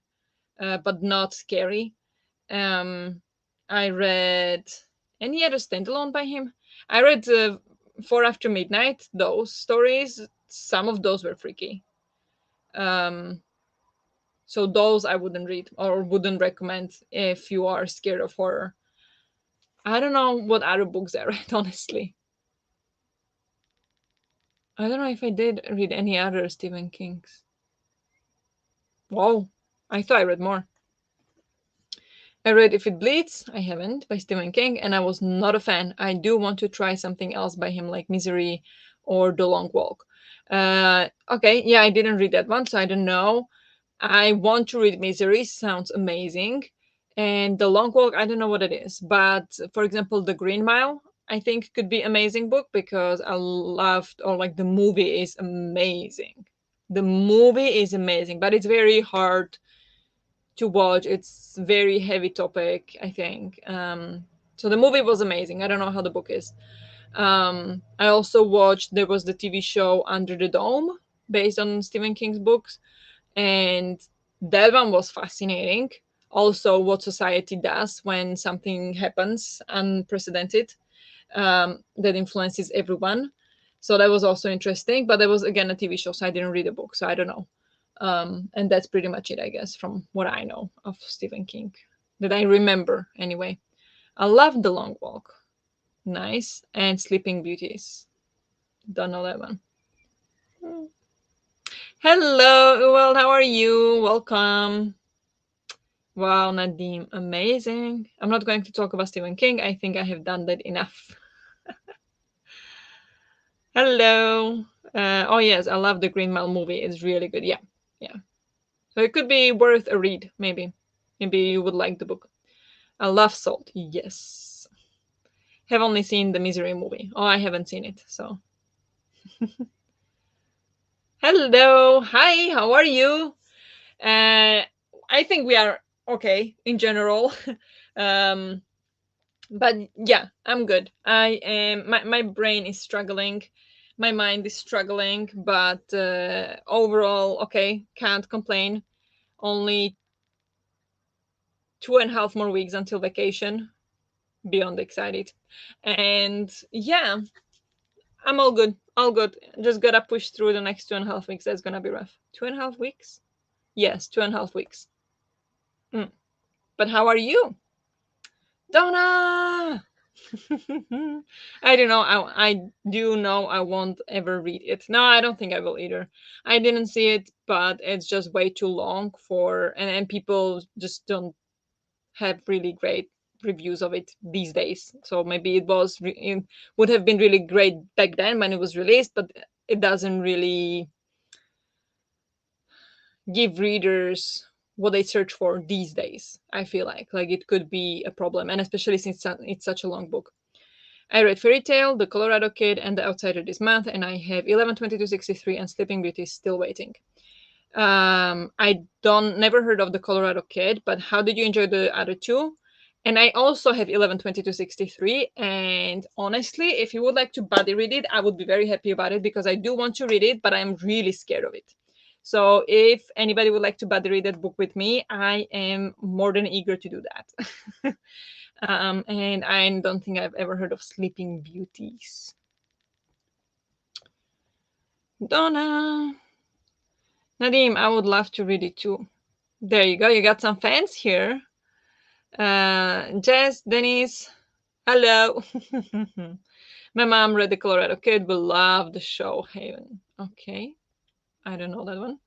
but not scary. Um, I read any other standalone by him. I read Four After Midnight. Those stories, some of those were freaky. Um, so those I wouldn't read or wouldn't recommend if you are scared of horror. I don't know what other books I read, honestly. I don't know if I did read any other Stephen King's. Wow, I thought I read more. I read If It Bleeds, I haven't, by Stephen King, and I was not a fan. I do want to try something else by him, like Misery or The Long Walk. Okay, yeah, I didn't read that one, so I don't know. I want to read Misery, sounds amazing. And The Long Walk, I don't know what it is. But for example, The Green Mile, I think could be amazing book because I loved, or like the movie is amazing. The movie is amazing, but it's very hard to watch. It's very heavy topic, I think. So the movie was amazing. I don't know how the book is. I also watched, there was the TV show Under the Dome based on Stephen King's books, and that one was fascinating. Also, what society does when something happens unprecedented, that influences everyone. So that was also interesting. But there was again a TV show, so I didn't read the book, so I don't know. And that's pretty much it, I guess, from what I know of Stephen King, that I remember anyway. I love The Long Walk, nice, and Sleeping Beauties. Don't know that one. Hello, well, how are you? Welcome. Wow, Nadim, amazing. I'm not going to talk about Stephen King. I think I have done that enough. Hello. Oh yes, I love the Green Mile movie. It's really good. Yeah, yeah. So it could be worth a read. Maybe, maybe you would like the book. I love Salt. Yes. Have only seen the Misery movie. Oh, I haven't seen it. So hello. Hi. How are you? Uh, I think we are okay in general. um, but yeah, I'm good. I am. My brain is struggling. My mind is struggling, but overall, okay. Can't complain. Only 2.5 more weeks until vacation. Beyond excited. And yeah, I'm all good. All good. Just gotta push through the next 2.5 weeks. That's gonna be rough. 2.5 weeks? Yes, 2.5 weeks. Mm. But how are you? Donna! I don't know. I do know I won't ever read it. No, I don't think I will either. I didn't see it, but it's just way too long for, and people just don't have really great reviews of it these days. So maybe it would have been really great back then when it was released, but it doesn't really give readers what they search for these days. I feel like it could be a problem, and especially since it's such a long book. I read Fairy Tale, The Colorado Kid, and The Outsider this month, and I have 11/22/63 and Sleeping Beauty still waiting. I don't never heard of The Colorado Kid, but how did you enjoy the other two? And I also have 11/22/63, and honestly, if you would like to buddy read it, I would be very happy about it because I do want to read it, but I'm really scared of it. So if anybody would like to buddy read that book with me, I am more than eager to do that. And I don't think I've ever heard of Sleeping Beauties. Donna. Nadim, I would love to read it too. There you go. You got some fans here. Jess, Denise, hello. My mom read The Colorado Kid, but loved the show Haven. Okay. I don't know that one.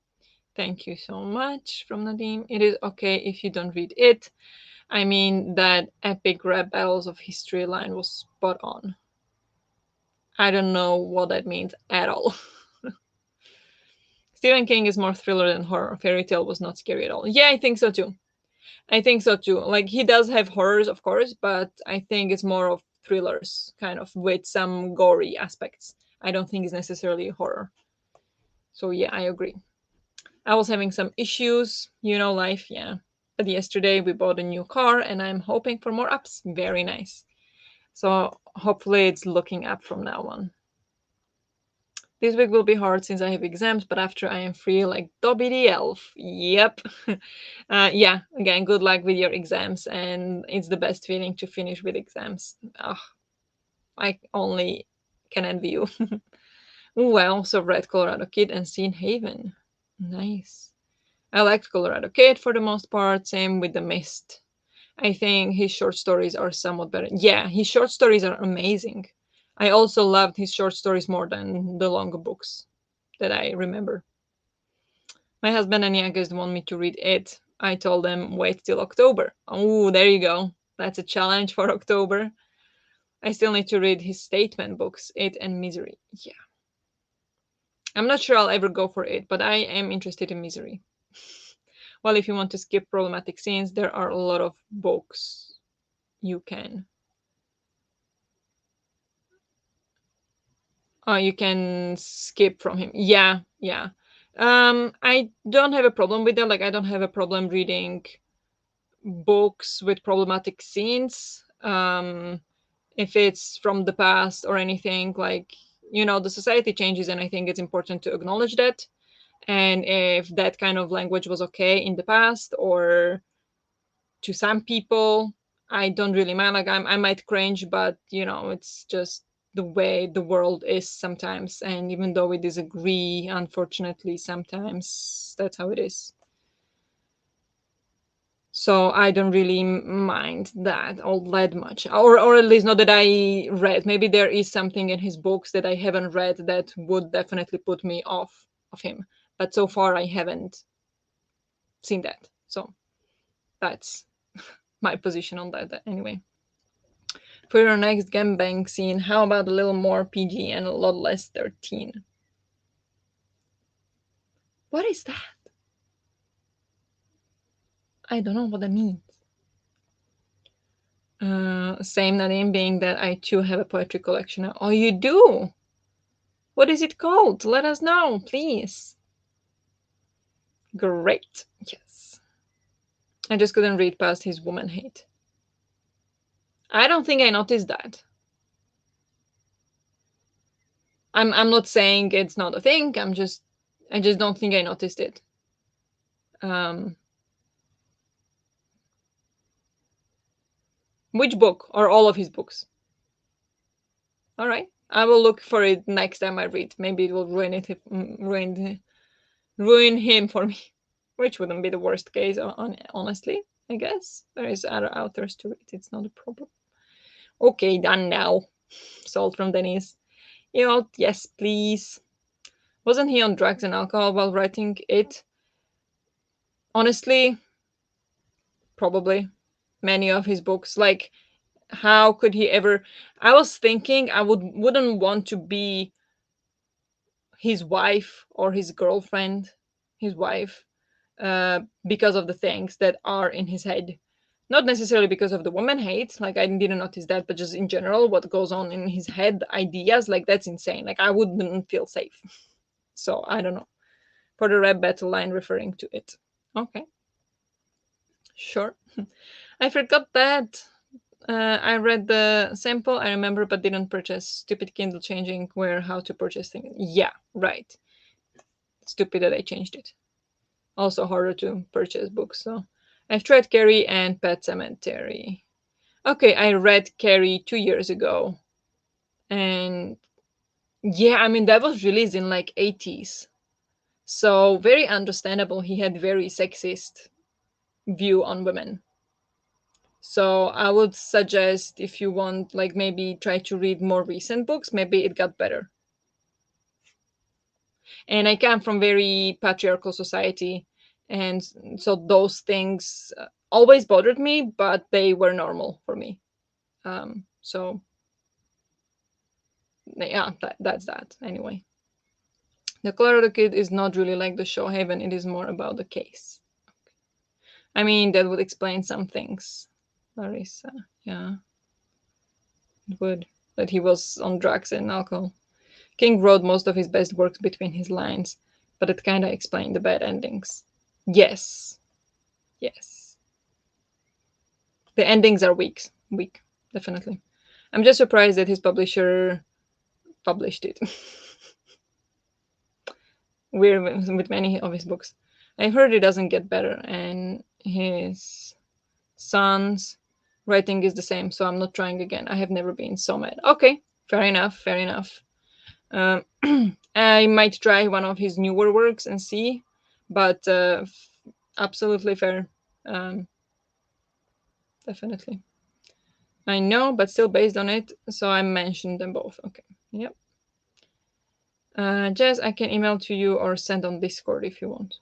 Thank you so much from Nadim. It is okay if you don't read it. I mean, that epic rap battles of history line was spot on. I don't know what that means at all. Stephen King is more thriller than horror. Fairy Tale was not scary at all. Yeah, I think so too. I think so too. Like he does have horrors, of course, but I think it's more of thrillers, kind of with some gory aspects. I don't think it's necessarily horror. So yeah, I agree. I was having some issues, life, yeah. But yesterday we bought a new car and I'm hoping for more ups. Very nice. So hopefully it's looking up from now on. This week will be hard since I have exams, but after I am free like Dobby the Elf. Yep. Yeah, again, good luck with your exams, and it's the best feeling to finish with exams. I only can envy you. Ooh, I also read Colorado Kid and Seen Haven. Nice. I liked Colorado Kid for the most part, same with The Mist. I think his short stories are somewhat better. Yeah, his short stories are amazing. I also loved his short stories more than the longer books that I remember. My husband and youngest want me to read it. I told them wait till October. Oh, there you go. That's a challenge for October. I still need to read his statement books, It and Misery. Yeah. I'm not sure I'll ever go for it, but I am interested in Misery. Well, if you want to skip problematic scenes, there are a lot of books you can. Oh, you can skip from him. Yeah, yeah. I don't have a problem with that. Like, I don't have a problem reading books with problematic scenes. If it's from the past or anything, like, the society changes, and I think it's important to acknowledge that. And if that kind of language was okay in the past or to some people, I don't really mind. Like, I might cringe, but it's just the way the world is sometimes. And even though we disagree, unfortunately, sometimes that's how it is. So I don't really mind that all that much, or at least not that I read. Maybe there is something in his books that I haven't read that would definitely put me off of him. But so far, I haven't seen that. So that's my position on that anyway. For your next gangbang scene, how about a little more PG and a lot less 13? What is that? I don't know what that means. Same name being that I too have a poetry collection now. Oh, you do? What is it called? Let us know, please. Great. Yes. I just couldn't read past his woman hate. I don't think I noticed that. I'm not saying it's not a thing. I just don't think I noticed it. Um, which book or all of his books? All right, I will look for it next time I read. Maybe it will ruin him for me, which wouldn't be the worst case. Honestly, I guess there is other authors to read. It's not a problem. Okay, done now. Sold from Denise. Yes, please. Wasn't he on drugs and alcohol while writing it? Honestly, probably. many of his books. Like, how could he ever? I was thinking I wouldn't want to be his wife or his girlfriend, his wife, because of the things that are in his head. Not necessarily because of the woman hate, like I didn't notice that, but just in general, what goes on in his head, ideas, like that's insane. Like I wouldn't feel safe. So I don't know. For the rap battle line referring to it. Okay, sure. I forgot that. I read the sample, I remember, but didn't purchase. Stupid Kindle changing where how to purchase things. Yeah, right. Stupid that I changed it. Also harder to purchase books. So I've tried Carrie and Pet Cemetery. Okay, I read Carrie 2 years ago, and yeah, I mean that was released in like 80s, so very understandable. He had very sexist view on women. So I would suggest if you want, like maybe try to read more recent books. Maybe it got better. And I come from very patriarchal society, and so those things always bothered me, but they were normal for me. So yeah, that's that anyway. The Colorado Kid is not really like the show Haven. It is more about the case. I mean, that would explain some things, Larissa. Yeah, it would. That he was on drugs and alcohol. King wrote most of his best works between his lines, but it kind of explained the bad endings. Yes, yes. The endings are weak. Weak, definitely. I'm just surprised that his publisher published it. Weird with many of his books. I heard it doesn't get better, and his son's writing is the same, so I'm not trying again. I have never been so mad. Okay, fair enough, fair enough. Um, I might try one of his newer works and see, but absolutely fair. Um, Definitely. I know, but still based on it, so I mentioned them both. Okay. Yep. Jess, I can email to you or send on Discord if you want.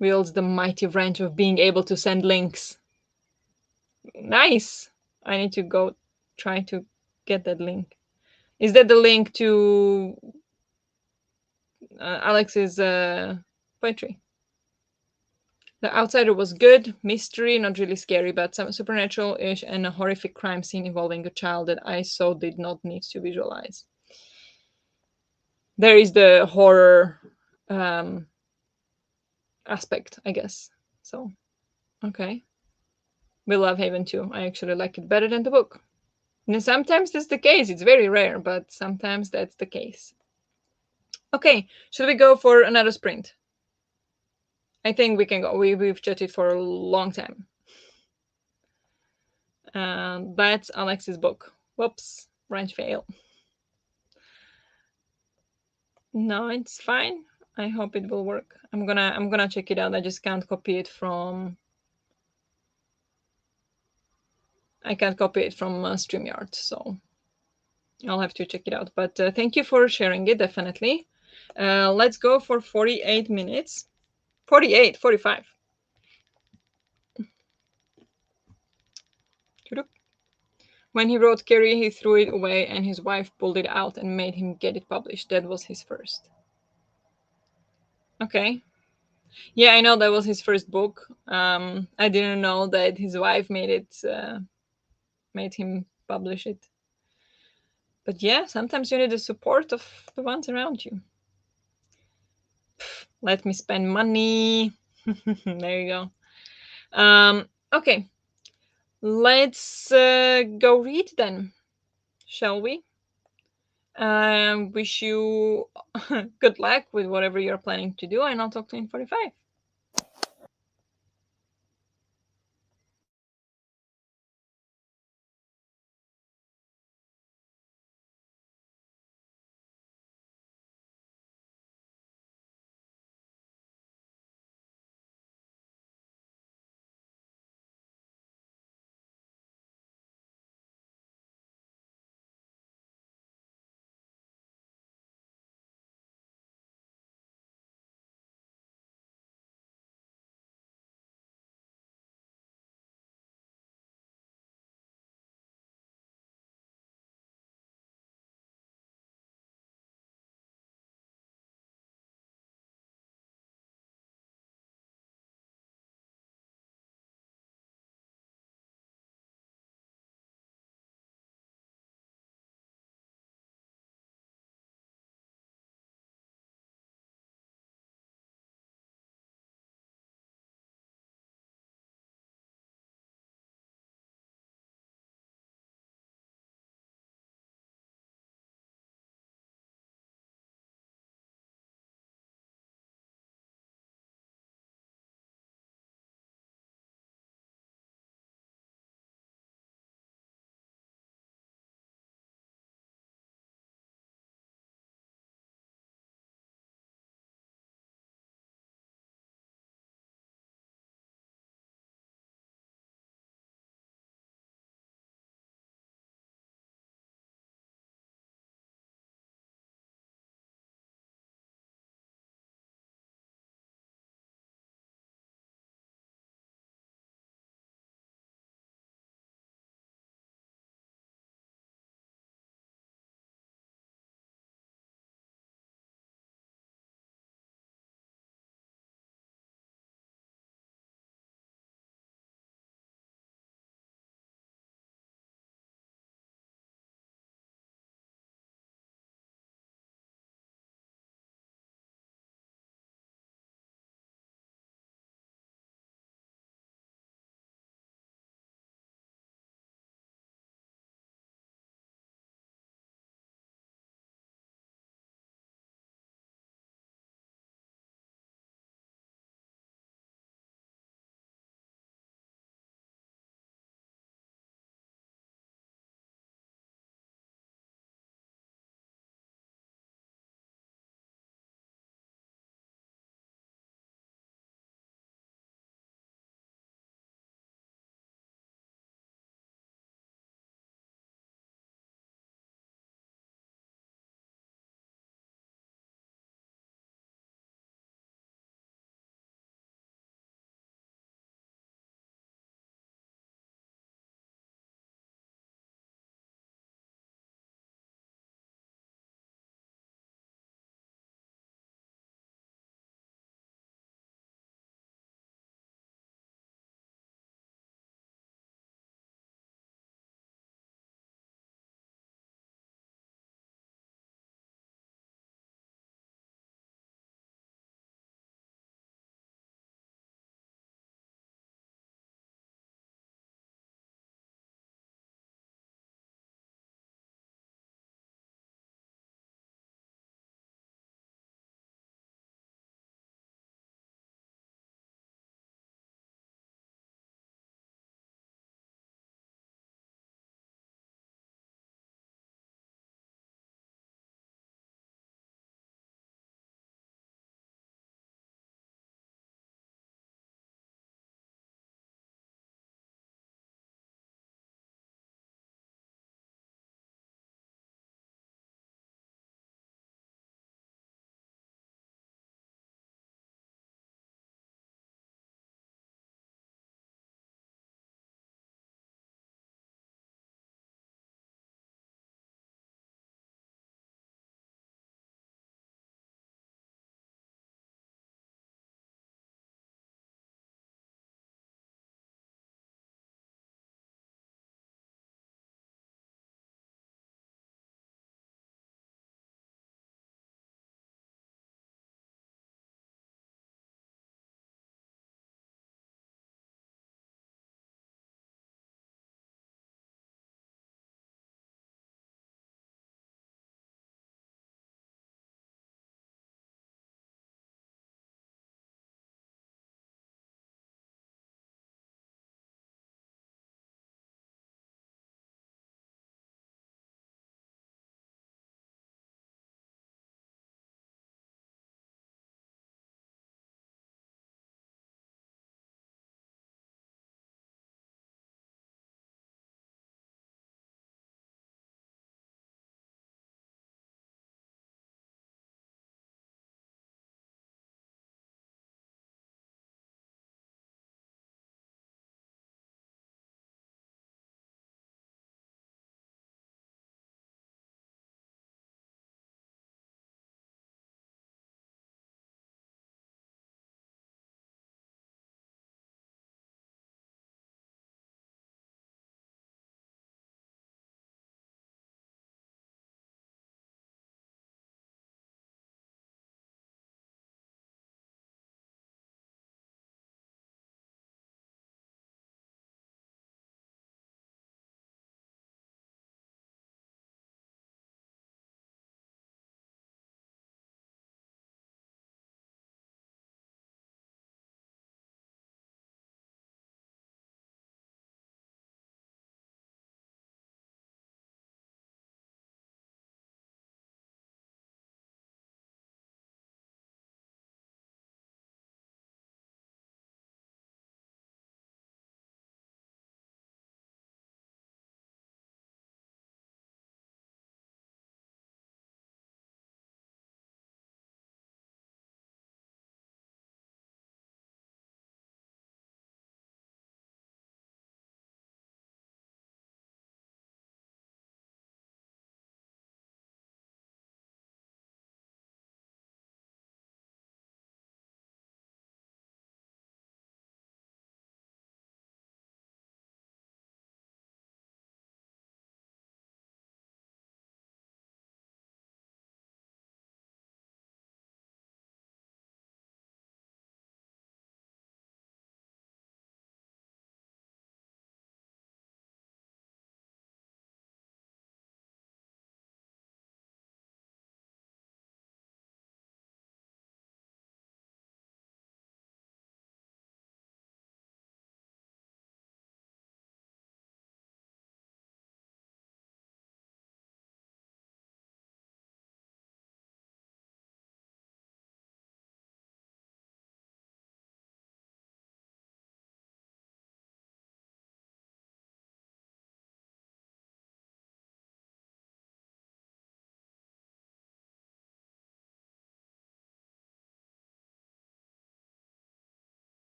Wields the mighty wrench of being able to send links. Nice. I need to go try to get that link. Is that the link to Alex's poetry? The Outsider was good, mystery, not really scary, but some supernatural-ish and a horrific crime scene involving a child that I so did not need to visualize. There is the horror um, aspect, I guess. So, okay. We love Haven too. I actually like it better than the book. And sometimes that's the case. It's very rare, but sometimes that's the case. Okay, should we go for another sprint? I think we can go. We've chatted for a long time. That's Alex's book. Whoops, branch fail. No, it's fine. I hope it will work. I'm gonna check it out. I just can't copy it from. I can't copy it from StreamYard, so I'll have to check it out. But thank you for sharing it. Definitely. Let's go for 48 minutes. 48, 45. When he wrote Carrie, he threw it away and his wife pulled it out and made him get it published. That was his first. Okay. Yeah, I know that was his first book. I didn't know that his wife made him publish it. But yeah, sometimes you need the support of the ones around you. Let me spend money. There you go. Okay, let's go read then, shall we? Wish you good luck with whatever you're planning to do, and I'll talk to you in 45.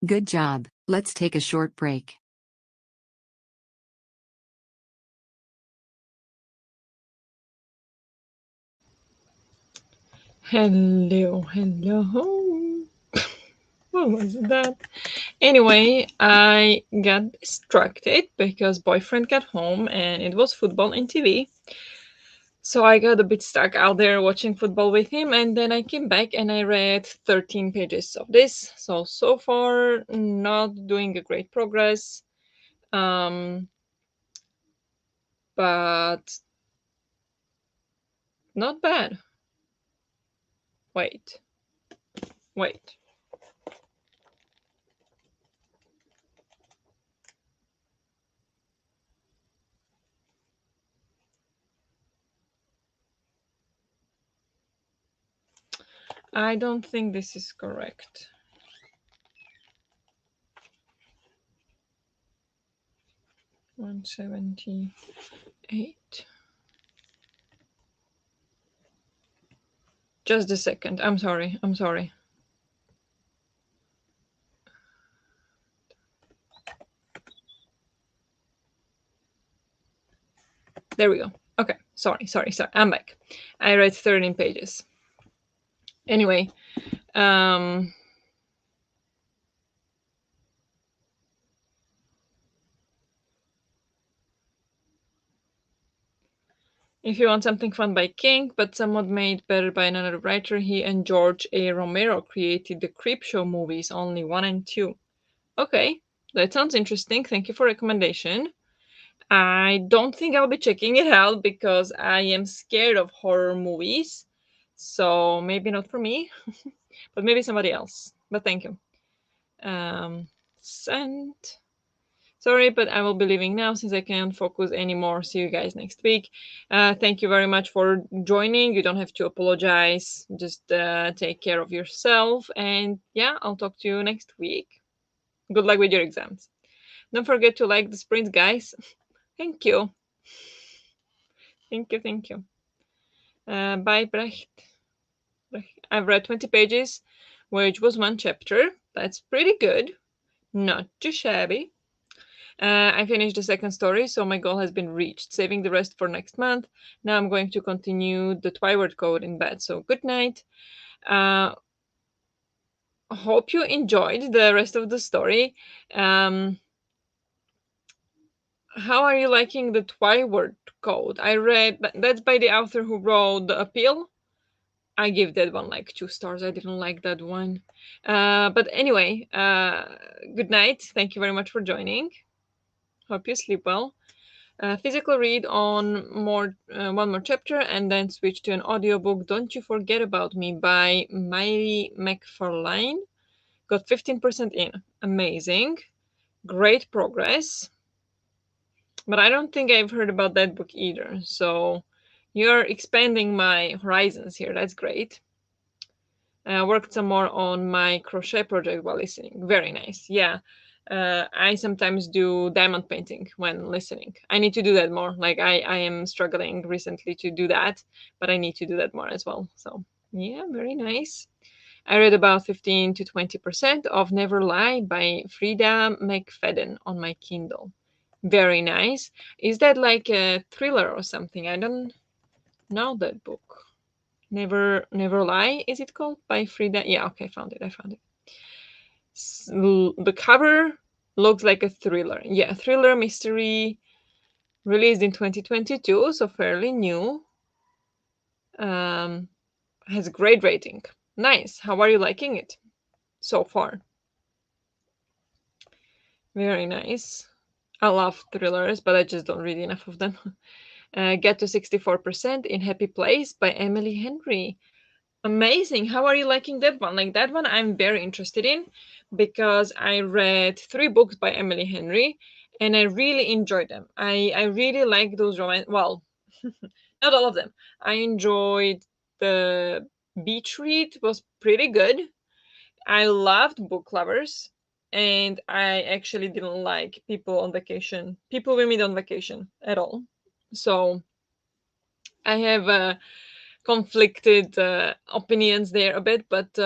Good job. Let's take a short break. Hello, hello. What was that? Anyway, I got distracted because boyfriend got home and it was football and TV. So I got a bit stuck out there watching football with him, and then I came back and I read 13 pages of this. So far, not doing a great progress, um, but not bad. Wait, wait. I don't think this is correct. 178. Just a second. I'm sorry. I'm sorry. There we go. Okay. Sorry. I'm back. I read 13 pages. Anyway, um, if you want something fun by King, but somewhat made better by another writer, he and George A. Romero created the Creepshow movies, only 1 and 2. Okay, that sounds interesting. Thank you for recommendation. I don't think I'll be checking it out because I am scared of horror movies. So maybe not for me, but maybe somebody else. But thank you. Sent. Sorry, but I will be leaving now since I can't focus anymore. See you guys next week. Thank you very much for joining. You don't have to apologize. Just take care of yourself. And yeah, I'll talk to you next week. Good luck with your exams. Don't forget to like the sprint, guys. Thank you. Thank you. Bye, Brecht. I've read 20 pages, which was one chapter. That's pretty good. Not too shabby. I finished the second story, so my goal has been reached. Saving the rest for next month. Now I'm going to continue the Twilight Code in bed. So good night. Uh, hope you enjoyed the rest of the story. Um, how are you liking the Twilight Code? I read that's by the author who wrote The Appeal. I give that one like 2 stars. I didn't like that one. But anyway, good night. Thank you very much for joining. Hope you sleep well. Physical read on one more chapter and then switch to an audiobook. Don't You Forget About Me by Myri McFarlane. Got 15% in. Amazing. Great progress. But I don't think I've heard about that book either. So you're expanding my horizons here. That's great. Worked some more on my crochet project while listening. Very nice. Yeah. I sometimes do diamond painting when listening. I need to do that more. Like I am struggling recently to do that, but I need to do that more as well. So yeah, very nice. I read about 15 to 20% of Never Lie by Frida McFadden on my Kindle. Very nice. Is that like a thriller or something? I don't know that book. Never Lie, is it called? By Frida. Yeah, okay, I found it. The cover looks like a thriller. Yeah, thriller mystery released in 2022, so fairly new. Um, has a great rating. Nice. How are you liking it so far? Very nice. I love thrillers, but I just don't read enough of them. Get to 64% in Happy Place by Emily Henry. Amazing. How are you liking that one? Like that one, I'm very interested in because I read 3 books by Emily Henry and I really enjoyed them. I really like those romance. Well, not all of them. I enjoyed the beach read was pretty good. I loved book lovers, and I actually didn't like people we meet on vacation at all. So I have conflicted opinions there a bit, but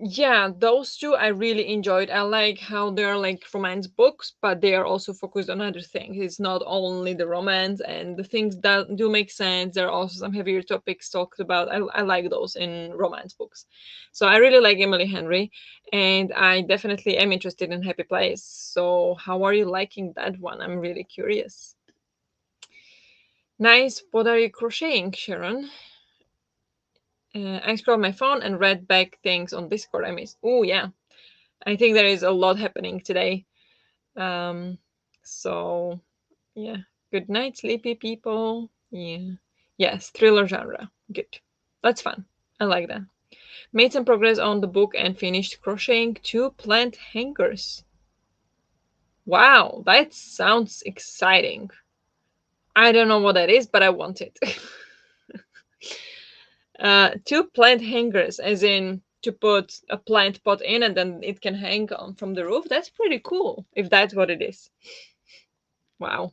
Yeah, those two I really enjoyed. I like how they're like romance books, but they are also focused on other things. It's not only the romance, and the things that do make sense. There are also some heavier topics talked about. I like those in romance books. So I really like Emily Henry, and I definitely am interested in Happy Place. So how are you liking that one? I'm really curious. Nice. What are you crocheting, Sharon? I scrolled my phone and read back things on Discord I missed. Oh yeah, I think there is a lot happening today. Um, so yeah, good night, sleepy people. Yeah, yes, thriller genre. Good, that's fun. I like that. Made some progress on the book and finished crocheting 2 plant hangers. Wow, that sounds exciting. I don't know what that is, but I want it. 2 plant hangers, as in to put a plant pot in and then it can hang on from the roof. That's pretty cool, if that's what it is. Wow.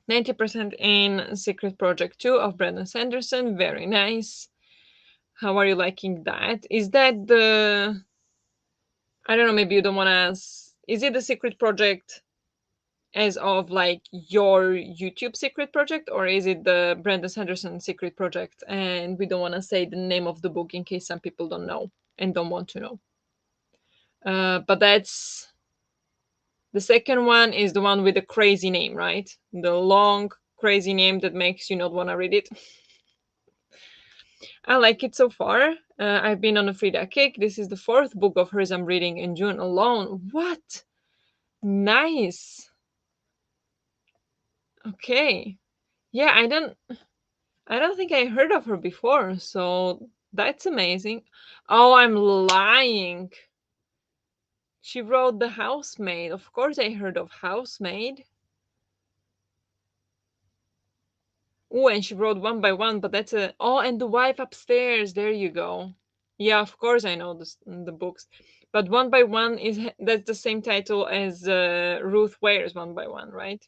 90% in Secret Project 2 of Brandon Sanderson. Very nice. How are you liking that? Is that the. I don't know, maybe you don't want to. Is it the Secret Project as of like your YouTube Secret Project, or is it the Brandon Sanderson Secret Project? And we don't want to say the name of the book in case some people don't know and don't want to know. But that's. The second one is the one with the crazy name, right? The long, crazy name that makes you not want to read it. I like it so far. I've been on a Frida kick. This is the fourth book of hers I'm reading in June alone. What? Nice. Okay. Yeah, I don't think I heard of her before, so that's amazing. Oh, I'm lying. She wrote The Housemaid. Of course I heard of Housemaid. Oh, and she wrote One by One, but that's a. Oh, and The Wife Upstairs. There you go. Yeah, of course I know the books, but One by One that's the same title as Ruth Ware's One by One, right?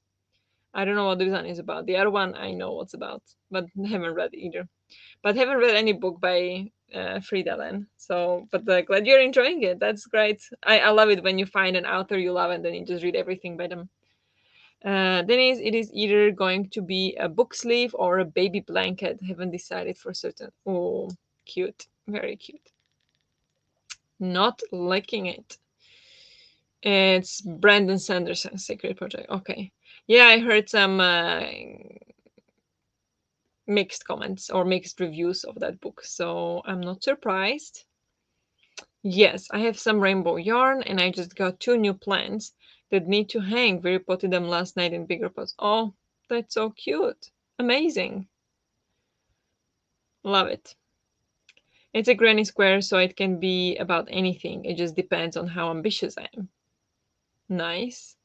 I don't know what this one is about. The other one I know what's about, but haven't read either. But haven't read any book by Frida then. So, but glad you're enjoying it. That's great. I love it when you find an author you love and then you just read everything by them. Denise, it is either going to be a book sleeve or a baby blanket. Haven't decided for certain. Oh, cute. Very cute. Not liking it. It's Brandon Sanderson's Secret Project. Okay. Yeah, I heard some mixed comments or mixed reviews of that book, so I'm not surprised. Yes, I have some rainbow yarn and I just got 2 new plants that need to hang. We repotted them last night in bigger pots. Oh, that's so cute. Amazing. Love it. It's a granny square, so it can be about anything. It just depends on how ambitious I am. Nice.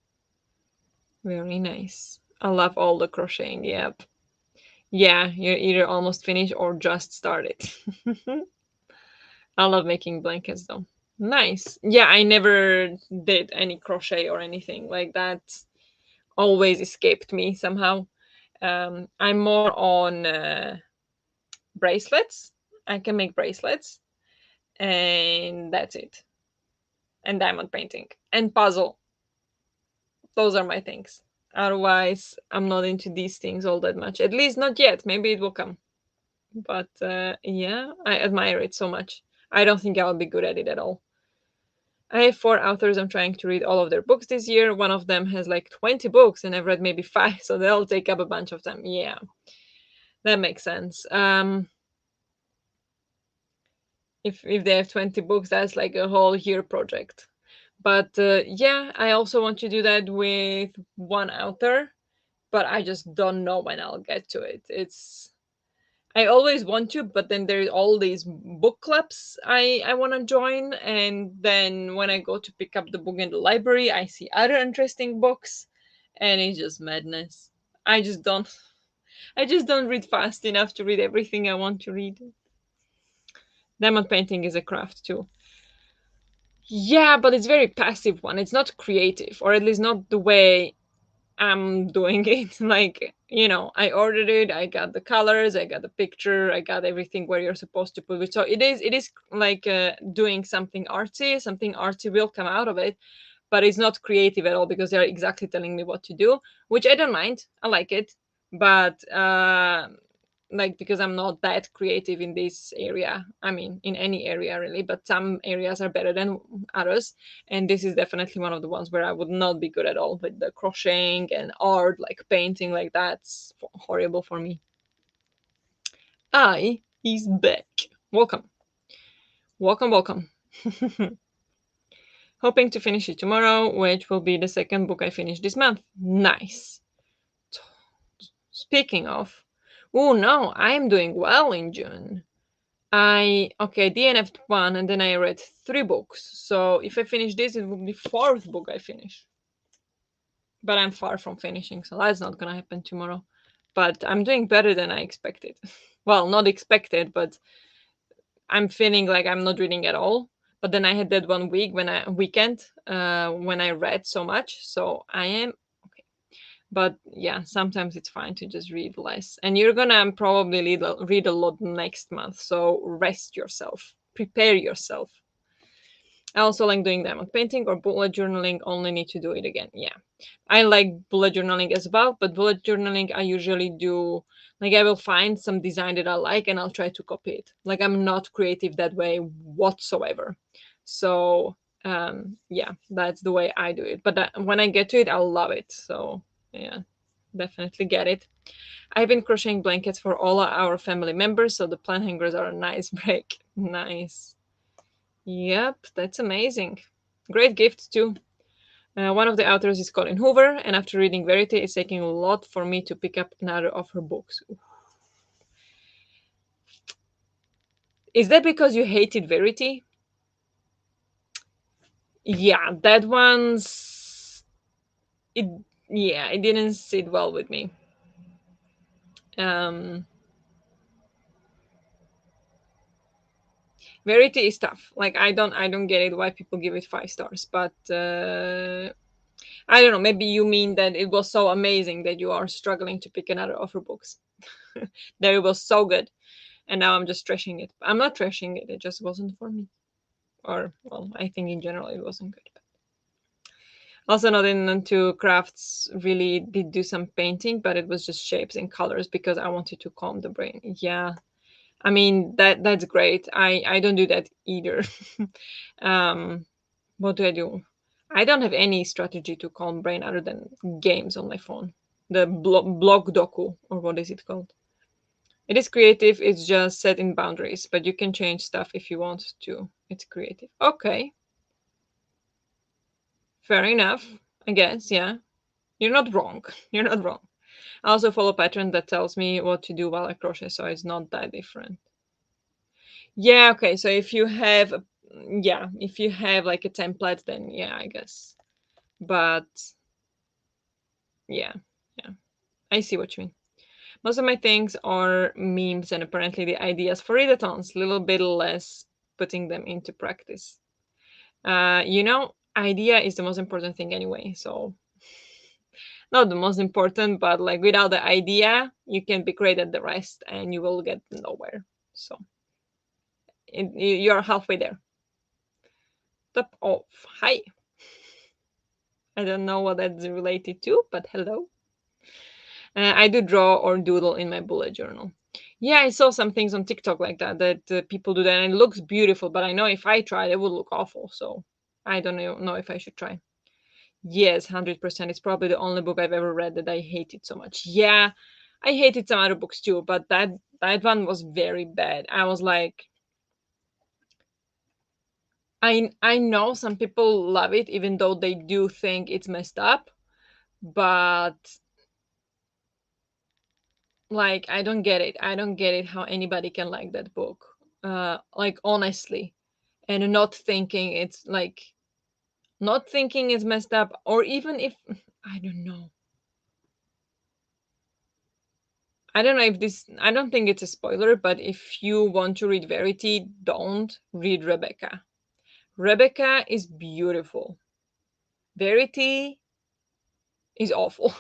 Very nice. I love all the crocheting. Yep. Yeah, you're either almost finished or just started. I love making blankets though. Nice. Yeah, I never did any crochet or anything like that. Always escaped me somehow. I'm more on bracelets. I can make bracelets, and that's it. And diamond painting and puzzle. Those are my things. Otherwise, I'm not into these things all that much. At least not yet. Maybe it will come. But yeah, I admire it so much. I don't think I'll be good at it at all. I have 4 authors I'm trying to read all of their books this year. One of them has like 20 books, and I've read maybe 5, so they'll take up a bunch of time. Yeah, that makes sense. If they have 20 books, that's like a whole year project. But yeah, I also want to do that with one author, but I just don't know when I'll get to it. I always want to, but then there's all these book clubs I want to join, and then when I go to pick up the book in the library, I see other interesting books, and it's just madness. I just don't. I just don't read fast enough to read everything I want to read. Diamond painting is a craft too. Yeah, but it's very passive one. It's not creative, or at least not the way. I'm doing it. Like, I ordered it, I got the colors, I got the picture, I got everything where you're supposed to put it. So it is like doing something artsy will come out of it, but it's not creative at all because they're exactly telling me what to do, which I don't mind. I like it. But like, because I'm not that creative in this area. I mean, in any area really, but some areas are better than others. And this is definitely one of the ones where I would not be good at all with the crocheting and art, like painting, like that's horrible for me. I is back. Welcome. Welcome, welcome. Hoping to finish it tomorrow, which will be the second book I finish this month. Nice. Speaking of, oh no, I'm doing well in June. I DNF'd one and then I read three books. So if I finish this, it will be fourth book I finish. But I'm far from finishing, so that's not gonna happen tomorrow. But I'm doing better than I expected. Well, not expected, but I'm feeling like I'm not reading at all. But then I had that one weekend when I read so much, so I am okay. But yeah, sometimes it's fine to just read less. And you're gonna probably read a lot next month, so rest yourself, prepare yourself. I also like doing diamond painting or bullet journaling, only need to do it again. Yeah. I like bullet journaling as well, but bullet journaling I usually do like I will find some design that I like and I'll try to copy it. Like I'm not creative that way whatsoever. So yeah, that's the way I do it. But when I get to it, I'll love it. So yeah, definitely get it. I've been crocheting blankets for all our family members, so the plant hangers are a nice break. Nice. Yep, that's amazing. Great gift too. One of the authors is Colin Hoover, and after reading Verity, it's taking a lot for me to pick up another of her books. Is that because you hated Verity? Yeah, that one's it. Yeah, it didn't sit well with me. Um, Verity is tough. Like I don't get it why people give it 5 stars, but I don't know. Maybe you mean that it was so amazing that you are struggling to pick another of her books. That it was so good, and now I'm just trashing it. I'm not trashing it. It just wasn't for me. Or well, I think in general it wasn't good. Also, not into crafts. Really did do some painting, but it was just shapes and colors because I wanted to calm the brain. Yeah, I mean that's great. I don't do that either. um, what do I do? I don't have any strategy to calm brain other than games on my phone. The blog doku, or what is it called? It is creative. It's just set in boundaries, but you can change stuff if you want to. It's creative. Okay, fair enough. I guess. Yeah, you're not wrong. You're not wrong. I also follow a pattern that tells me what to do while I crochet, so it's not that different. Yeah. Okay. So if you have, yeah, if you have like a template, then yeah, I guess. But yeah, yeah, I see what you mean. Most of my things are memes and apparently the ideas for readathons, a little bit less putting them into practice. Idea is the most important thing anyway. So not the most important, but like without the idea, you can be great at the rest and you will get nowhere. So you're halfway there. Top off. Hi. I don't know what that's related to, but hello. I do draw or doodle in my bullet journal. Yeah, I saw some things on TikTok like that people do that and it looks beautiful. But I know if I tried, it would look awful. So I don't know if I should try. Yes, 100%. It's probably the only book I've ever read that I hated so much. Yeah, I hated some other books too, but that one was very bad. I was like, I know some people love it, even though they do think it's messed up, but like I don't get it. I don't get it how anybody can like that book. Like honestly, and not thinking it's messed up, or even if I don't know. I don't know if this, I don't think it's a spoiler, but if you want to read Verity, don't read Rebecca. Rebecca is beautiful. Verity is awful.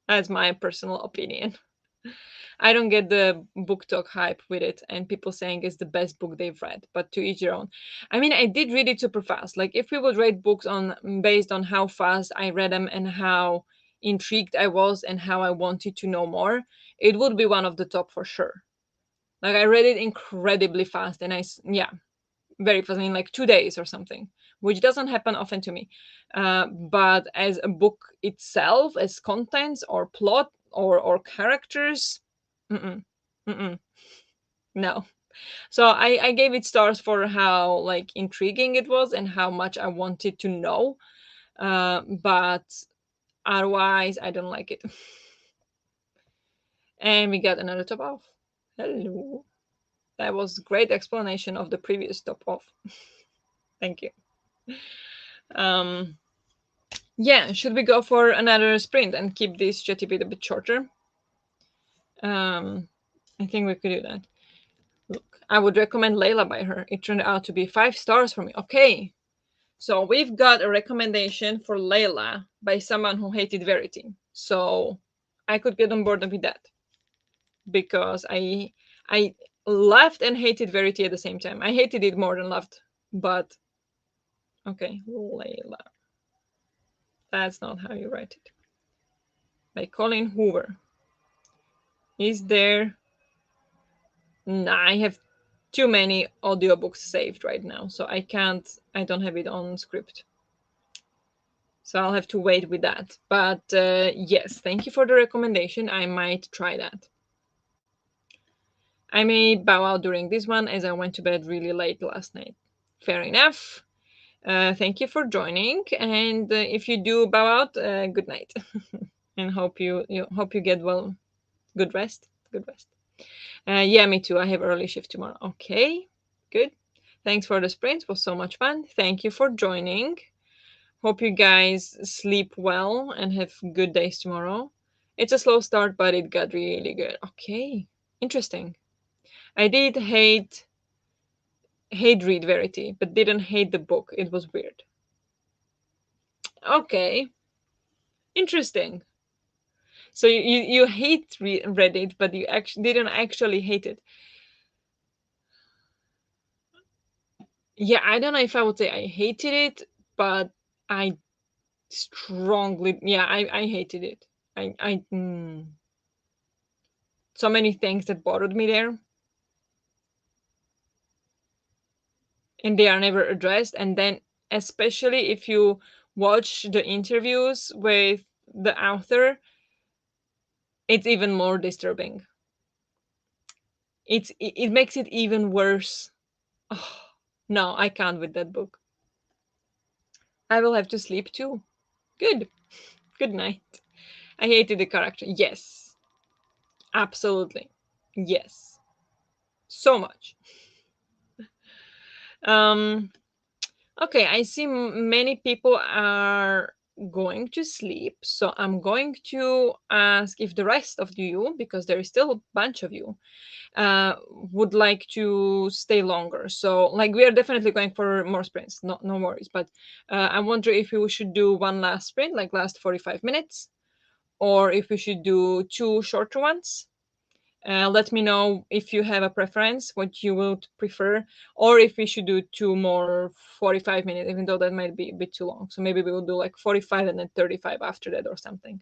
That's my personal opinion. I don't get the book talk hype with it and people saying it's the best book they've read, but to each their own. I mean, I did read it super fast. Like if we would rate books on based on how fast I read them and how intrigued I was and how I wanted to know more, it would be one of the top for sure. Like I read it incredibly fast and yeah, very fast in like 2 days or something, which doesn't happen often to me. But as a book itself, as contents or plot or characters, mm-mm, mm-mm, no. So I gave it stars for how like intriguing it was and how much I wanted to know. But otherwise, I don't like it. And we got another top off. Hello. That was great explanation of the previous top off. Thank you. Um, Yeah, should we go for another sprint and keep this chatty bit a bit shorter? Um, I think we could do that. Look, I would recommend Layla by her. It turned out to be 5 stars for me. Okay, so we've got a recommendation for Layla by someone who hated Verity. So I could get on board with that because I loved and hated Verity at the same time. I hated it more than loved, but okay, Layla. That's not how you write it. By Colin Hoover. Is there Nah, I have too many audiobooks saved right now, so I don't have it on script. So I'll have to wait with that. But yes, thank you for the recommendation. I might try that. I may bow out during this one as I went to bed really late last night. Fair enough. Thank you for joining, and if you do bow out, good night, and hope you get well. Good rest. Good rest. Yeah, me too. I have early shift tomorrow. Okay, good. Thanks for the sprint. It was so much fun. Thank you for joining. Hope you guys sleep well and have good days tomorrow. It's a slow start, but it got really good. Okay, interesting. I did hate read Verity, but didn't hate the book. It was weird. Okay, interesting. So you read it, but you actually didn't actually hate it. Yeah, I don't know if I would say I hated it, but I strongly, yeah, I hated it. So many things that bothered me there, and they are never addressed. And then, especially if you watch the interviews with the author, it's even more disturbing. It makes it even worse. Oh, no, I can't with that book. I will have to sleep too. Good. Good night. I hated the character. Yes, absolutely. Yes, so much. Um, okay, I see many people are going to sleep, so I'm going to ask if the rest of you, because there is still a bunch of you, would like to stay longer. So, like, we are definitely going for more sprints, no worries. But I wonder if we should do one last sprint, like last 45 minutes, or if we should do two shorter ones. Let me know if you have a preference, what you would prefer, or if we should do two more 45 minutes, even though that might be a bit too long. So maybe we will do like 45 and then 35 after that or something.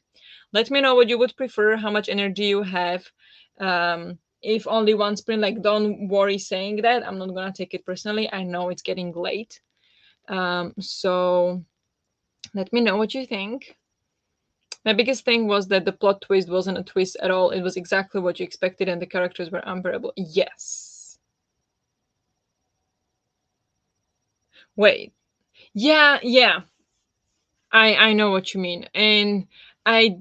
Let me know what you would prefer, how much energy you have. If only one sprint, like don't worry saying that. I'm not gonna take it personally. I know it's getting late. So let me know what you think. My biggest thing was that the plot twist wasn't a twist at all. It was exactly what you expected, and the characters were unbearable. Yes. Wait. Yeah, yeah. I know what you mean, and I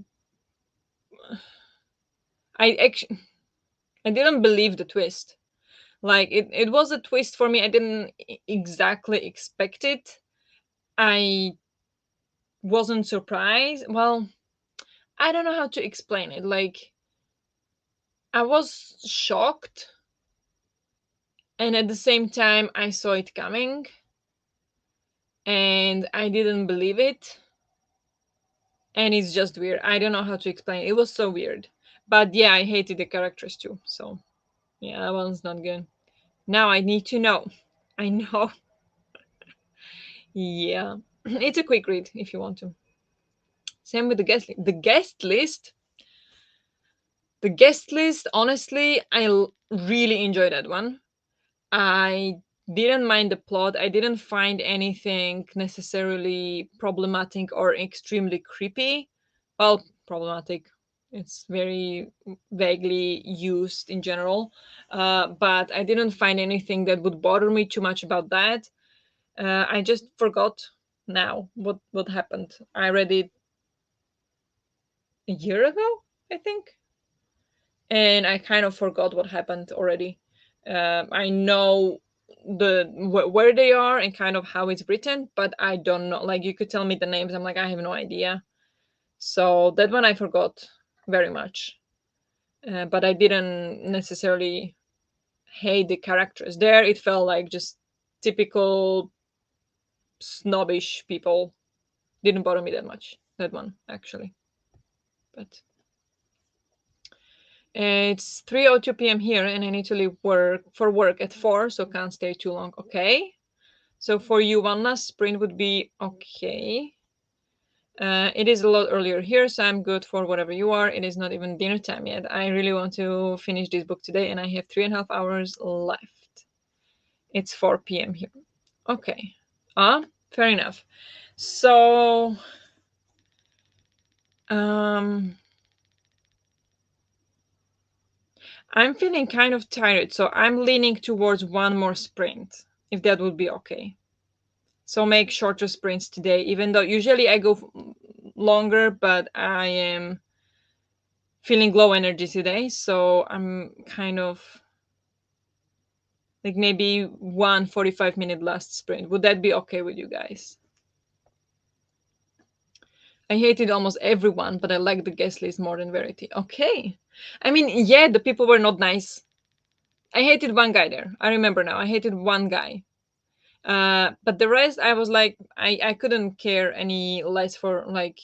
actually I didn't believe the twist. Like it was a twist for me. I didn't exactly expect it. I wasn't surprised. Well, I don't know how to explain it. Like I was shocked, and at the same time I saw it coming and I didn't believe it. and it's just weird. I don't know how to explain it. It was so weird. But yeah, I hated the characters too. So yeah, that one's not good. Now I need to know. I know. Yeah. It's a quick read if you want to. Same with the guest list. The guest list, honestly, really enjoyed that one. I didn't mind the plot. I didn't find anything necessarily problematic or extremely creepy. Well, problematic. It's very vaguely used in general. But I didn't find anything that would bother me too much about that. I just forgot now what happened. I read it a year ago, I think, and I kind of forgot what happened already. I know where they are and kind of how it's written, but I don't know. Like you could tell me the names, I'm like I have no idea. So that one I forgot very much. But I didn't necessarily hate the characters. There, it felt like just typical snobbish people. Didn't bother me that much. That one actually, but it's 3:02 p.m. here, and I need to leave work at 4, so can't stay too long. Okay. So for you, one last sprint would be okay. It is a lot earlier here, so I'm good for whatever you are. It is not even dinner time yet. I really want to finish this book today, and I have 3.5 hours left. It's 4 p.m. here. Okay. Fair enough. So, um, I'm feeling kind of tired, so I'm leaning towards one more sprint, if that would be okay. So make shorter sprints today, even though usually I go longer, but I am feeling low energy today, so I'm kind of like maybe 1 45-minute last sprint. Would that be okay with you guys? I hated almost everyone, but I like the guest list more than Verity. Okay. I mean, yeah, the people were not nice. I hated one guy there. I remember now. I hated one guy. But the rest, I was like, I couldn't care any less for, like,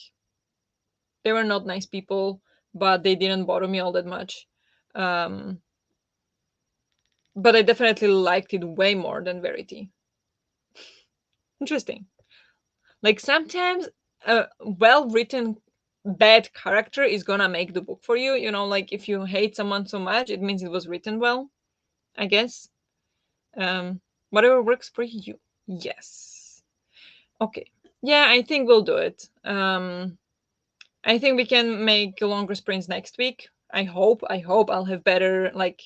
they were not nice people, but they didn't bother me all that much. Um, but I definitely liked it way more than Verity. Interesting. Like sometimes a well written bad character is gonna make the book for you. You know, like if you hate someone so much, it means it was written well, I guess. Um, Whatever works for you. Yes. Okay. Yeah, I think we'll do it. I think we can make longer sprints next week. I hope I'll have better like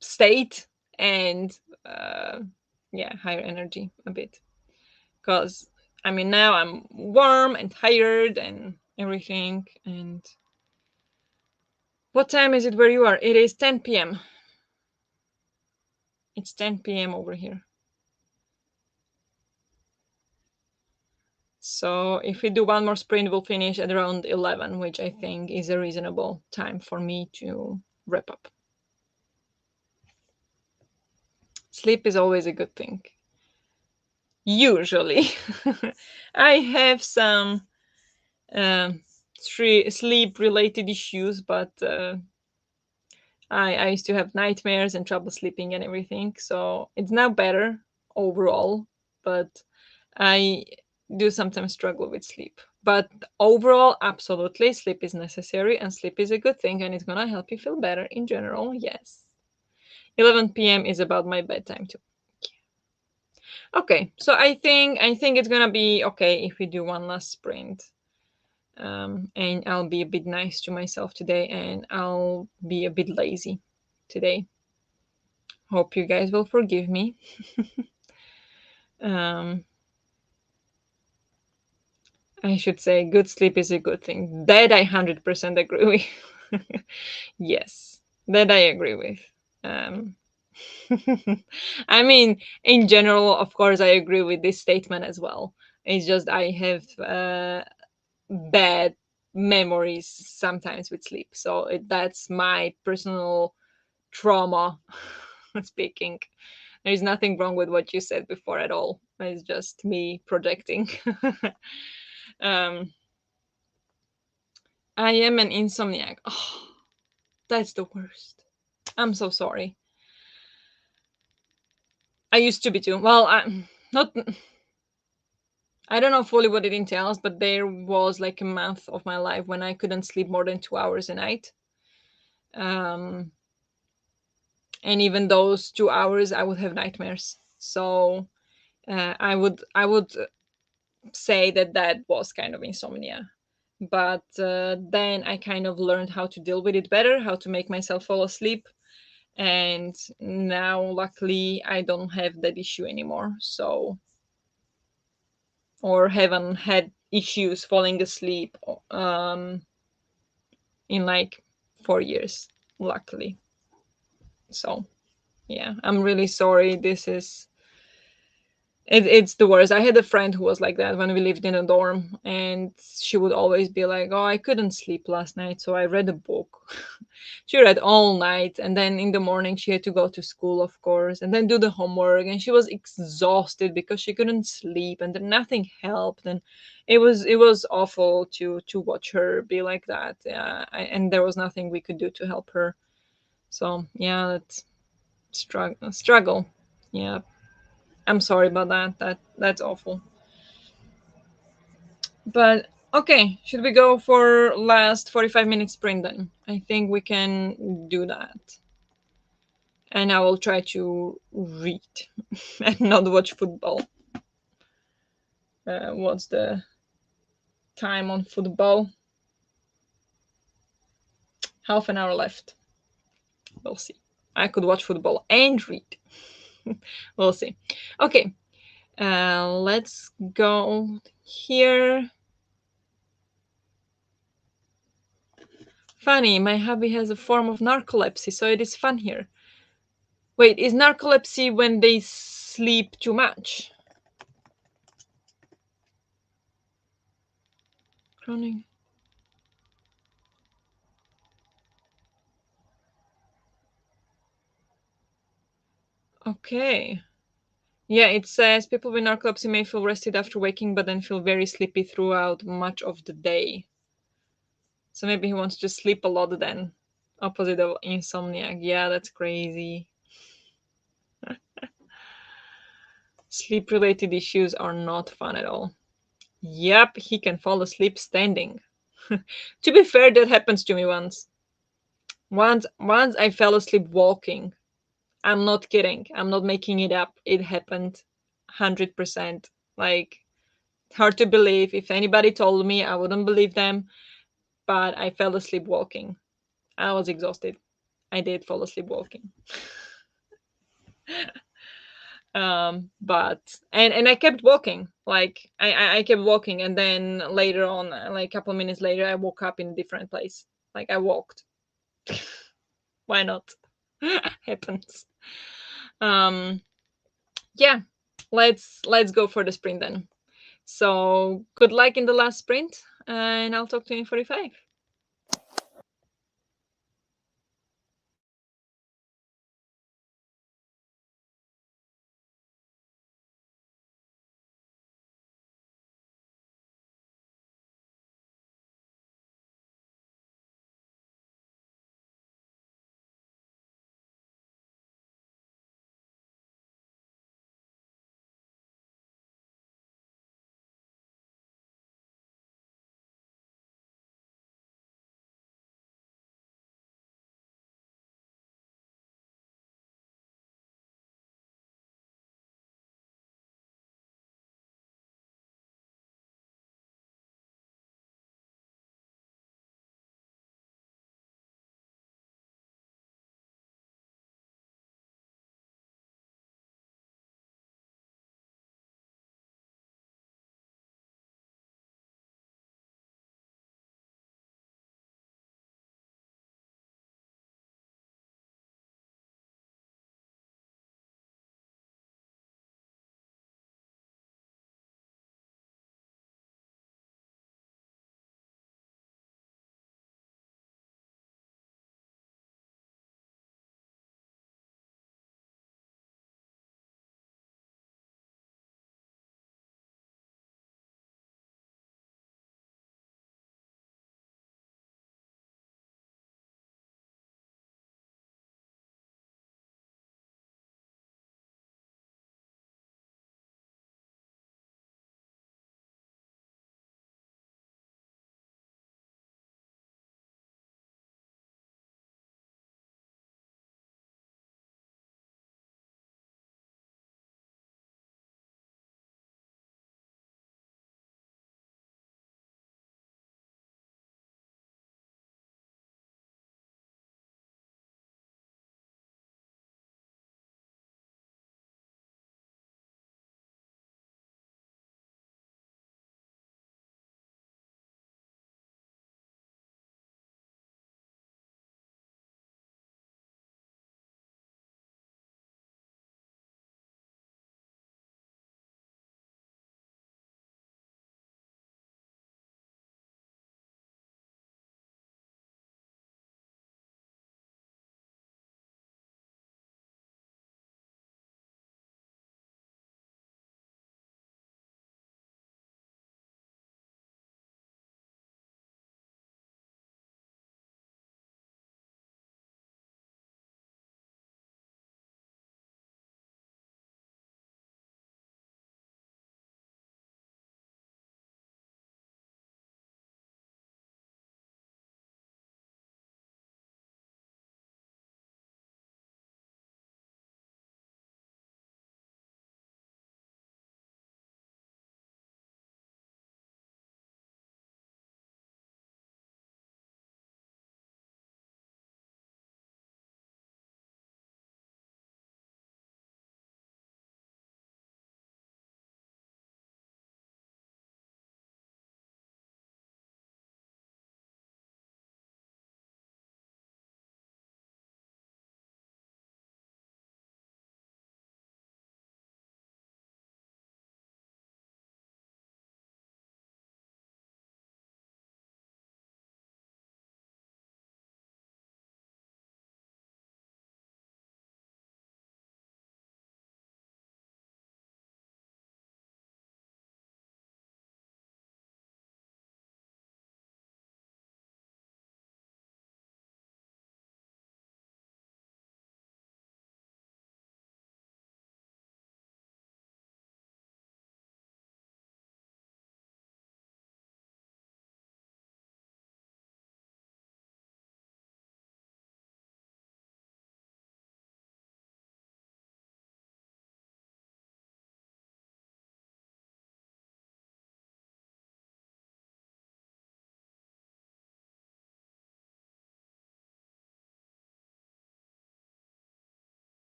state and uh yeah, higher energy a bit. Because I mean now I'm warm and tired and everything. And what time is it where you are? It is 10 p.m. It's 10 p.m. over here. So if we do one more sprint, we'll finish at around 11, which I think is a reasonable time for me to wrap up. Sleep is always a good thing. Usually. I have some um, sleep related issues, but I used to have nightmares and trouble sleeping and everything. So it's now better overall, but I do sometimes struggle with sleep. But overall, absolutely, sleep is necessary and sleep is a good thing and it's gonna help you feel better in general. Yes. 11 p.m. is about my bedtime too. Okay, so I think it's gonna be okay if we do one last sprint. And I'll be a bit nice to myself today and I'll be a bit lazy today. Hope you guys will forgive me. um, I should say good sleep is a good thing. That I 100% agree with. Yes, that I agree with. Um, I mean, in general, of course, I agree with this statement as well. It's just I have bad memories sometimes with sleep. So that's my personal trauma speaking. There's nothing wrong with what you said before at all. It's just me projecting. um, I am an insomniac. Oh, that's the worst. I'm so sorry. I used to be too. Well, not. I don't know fully what it entails, but there was like a month of my life when I couldn't sleep more than 2 hours a night. Um, and even those 2 hours, I would have nightmares. So I would say that that was kind of insomnia. But then I kind of learned how to deal with it better, how to make myself fall asleep, and now luckily I don't have that issue anymore. So, or haven't had issues falling asleep in like 4 years, luckily. So yeah, I'm really sorry. It's the worst. I had a friend who was like that when we lived in a dorm, and she would always be like, "Oh, I couldn't sleep last night, so I read a book." She read all night, and then in the morning she had to go to school, of course, and then do the homework, and she was exhausted because she couldn't sleep, and then nothing helped, and it was awful to watch her be like that. Yeah, and there was nothing we could do to help her. So yeah, that's struggle. Yeah, I'm sorry about that. That's awful. But okay, should we go for last 45 minutes sprint then? I think we can do that. And I will try to read and not watch football. What's the time on football? Half an hour left. We'll see. I could watch football and read. We'll see. Okay, let's go here. Funny, my hubby has a form of narcolepsy, so it is fun here. Wait, is narcolepsy when they sleep too much? Chronic. Okay. Yeah, it says people with narcolepsy may feel rested after waking, but then feel very sleepy throughout much of the day. So maybe he wants to sleep a lot then. Opposite of insomniac. Yeah, that's crazy. Sleep related issues are not fun at all. Yep, he can fall asleep standing. To be fair, that happens to me once. Once I fell asleep walking. I'm not kidding. I'm not making it up. It happened 100%. Like, hard to believe. If anybody told me, I wouldn't believe them. But I fell asleep walking. I was exhausted. I did fall asleep walking. But and I kept walking. Like I kept walking, and then later on, like a couple minutes later, I woke up in a different place. Like I walked. Why not? Happens. Um, yeah. Let's go for the sprint then. So good luck in the last sprint, and I'll talk to you in 45.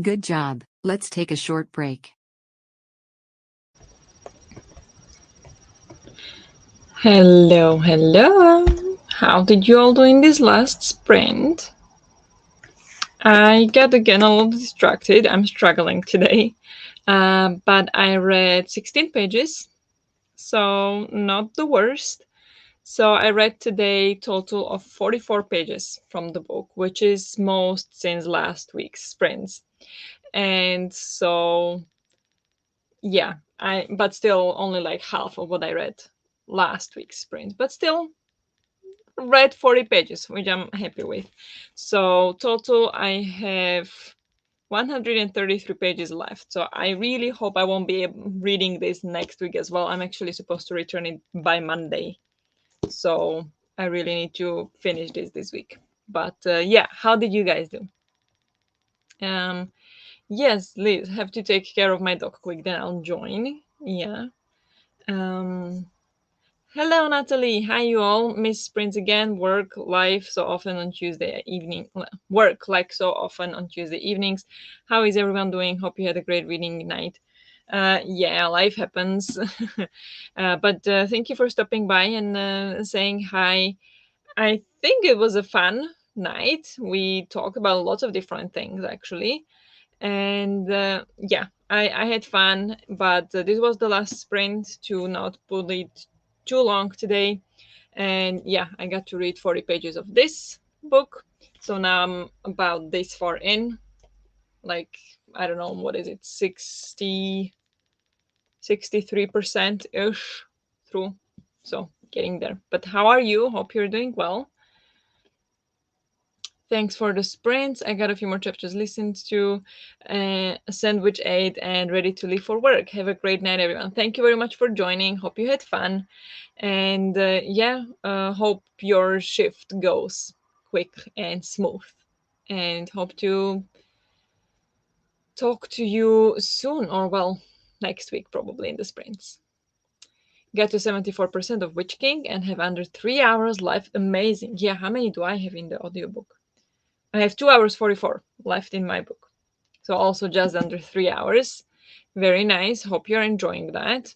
Good job. Let's take a short break. Hello, hello. How did you all do in this last sprint? I got again a little distracted. I'm struggling today. But I read 16 pages, so not the worst. So I read today total of 44 pages from the book, which is most since last week's sprints. And so yeah, I but still only like half of what I read last week's sprint. But still read 40 pages, which I'm happy with. So total I have 133 pages left. So I really hope I won't be reading this next week as well. I'm actually supposed to return it by Monday. So I really need to finish this week. But yeah, how did you guys do? Um, yes, Liz, have to take care of my dog quick, then I'll join. Yeah. Um, Hello, Natalie. Hi, you all. Miss Prince again. Work life so often on Tuesday evening. Work like so often on Tuesday evenings. How is everyone doing? Hope you had a great reading night. Yeah, life happens. But thank you for stopping by and saying hi. I think it was a fun night. We talked about lots of different things actually, and yeah, I had fun, but this was the last sprint to not put it too long today. And yeah, I got to read 40 pages of this book, so now I'm about this far in, like, I don't know, what is it, 63% ish through, so getting there. But how are you? Hope you're doing well. Thanks for the sprints. I got a few more chapters listened to, sandwich ate, and ready to leave for work. Have a great night, everyone. Thank you very much for joining. Hope you had fun. And yeah, hope your shift goes quick and smooth. And hope to talk to you soon, or well, next week, probably in the sprints. Get to 74% of Witch King and have under 3 hours left. Amazing. Yeah, how many do I have in the audiobook? I have 2 hours 44 left in my book. So also just under 3 hours. Very nice. Hope you're enjoying that.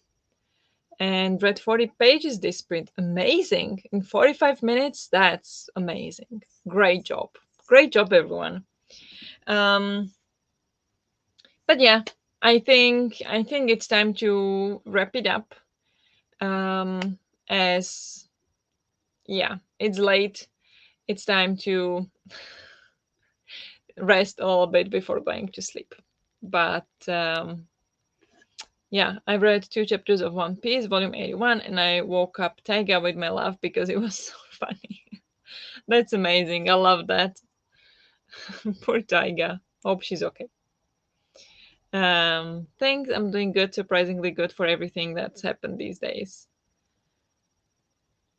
And read 40 pages this sprint. Amazing. In 45 minutes. That's amazing. Great job. Great job, everyone. Um, but yeah, I think it's time to wrap it up. As yeah, it's late. It's time to rest a little bit before going to sleep. But yeah, I read 2 chapters of One Piece, volume 81, and I woke up Taiga with my laugh because it was so funny. That's amazing. I love that. Poor Taiga. Hope she's okay. Thanks. I'm doing good, surprisingly good for everything that's happened these days.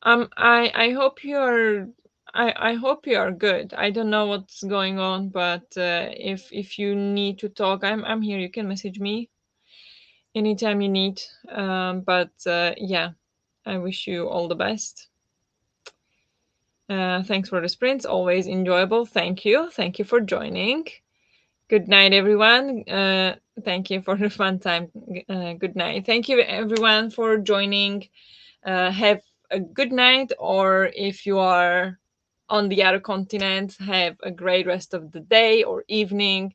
I hope you're. I hope you are good. I don't know what's going on, but if you need to talk, I'm here. You can message me anytime you need. But yeah, I wish you all the best. Thanks for the sprints. Always enjoyable. Thank you. Thank you for joining. Good night, everyone. Thank you for the fun time. Good night. Thank you, everyone, for joining. Have a good night, or if you are on the other continent, have a great rest of the day or evening.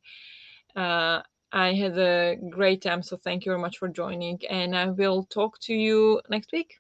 Uh, I had a great time, so thank you very much for joining, and I will talk to you next week.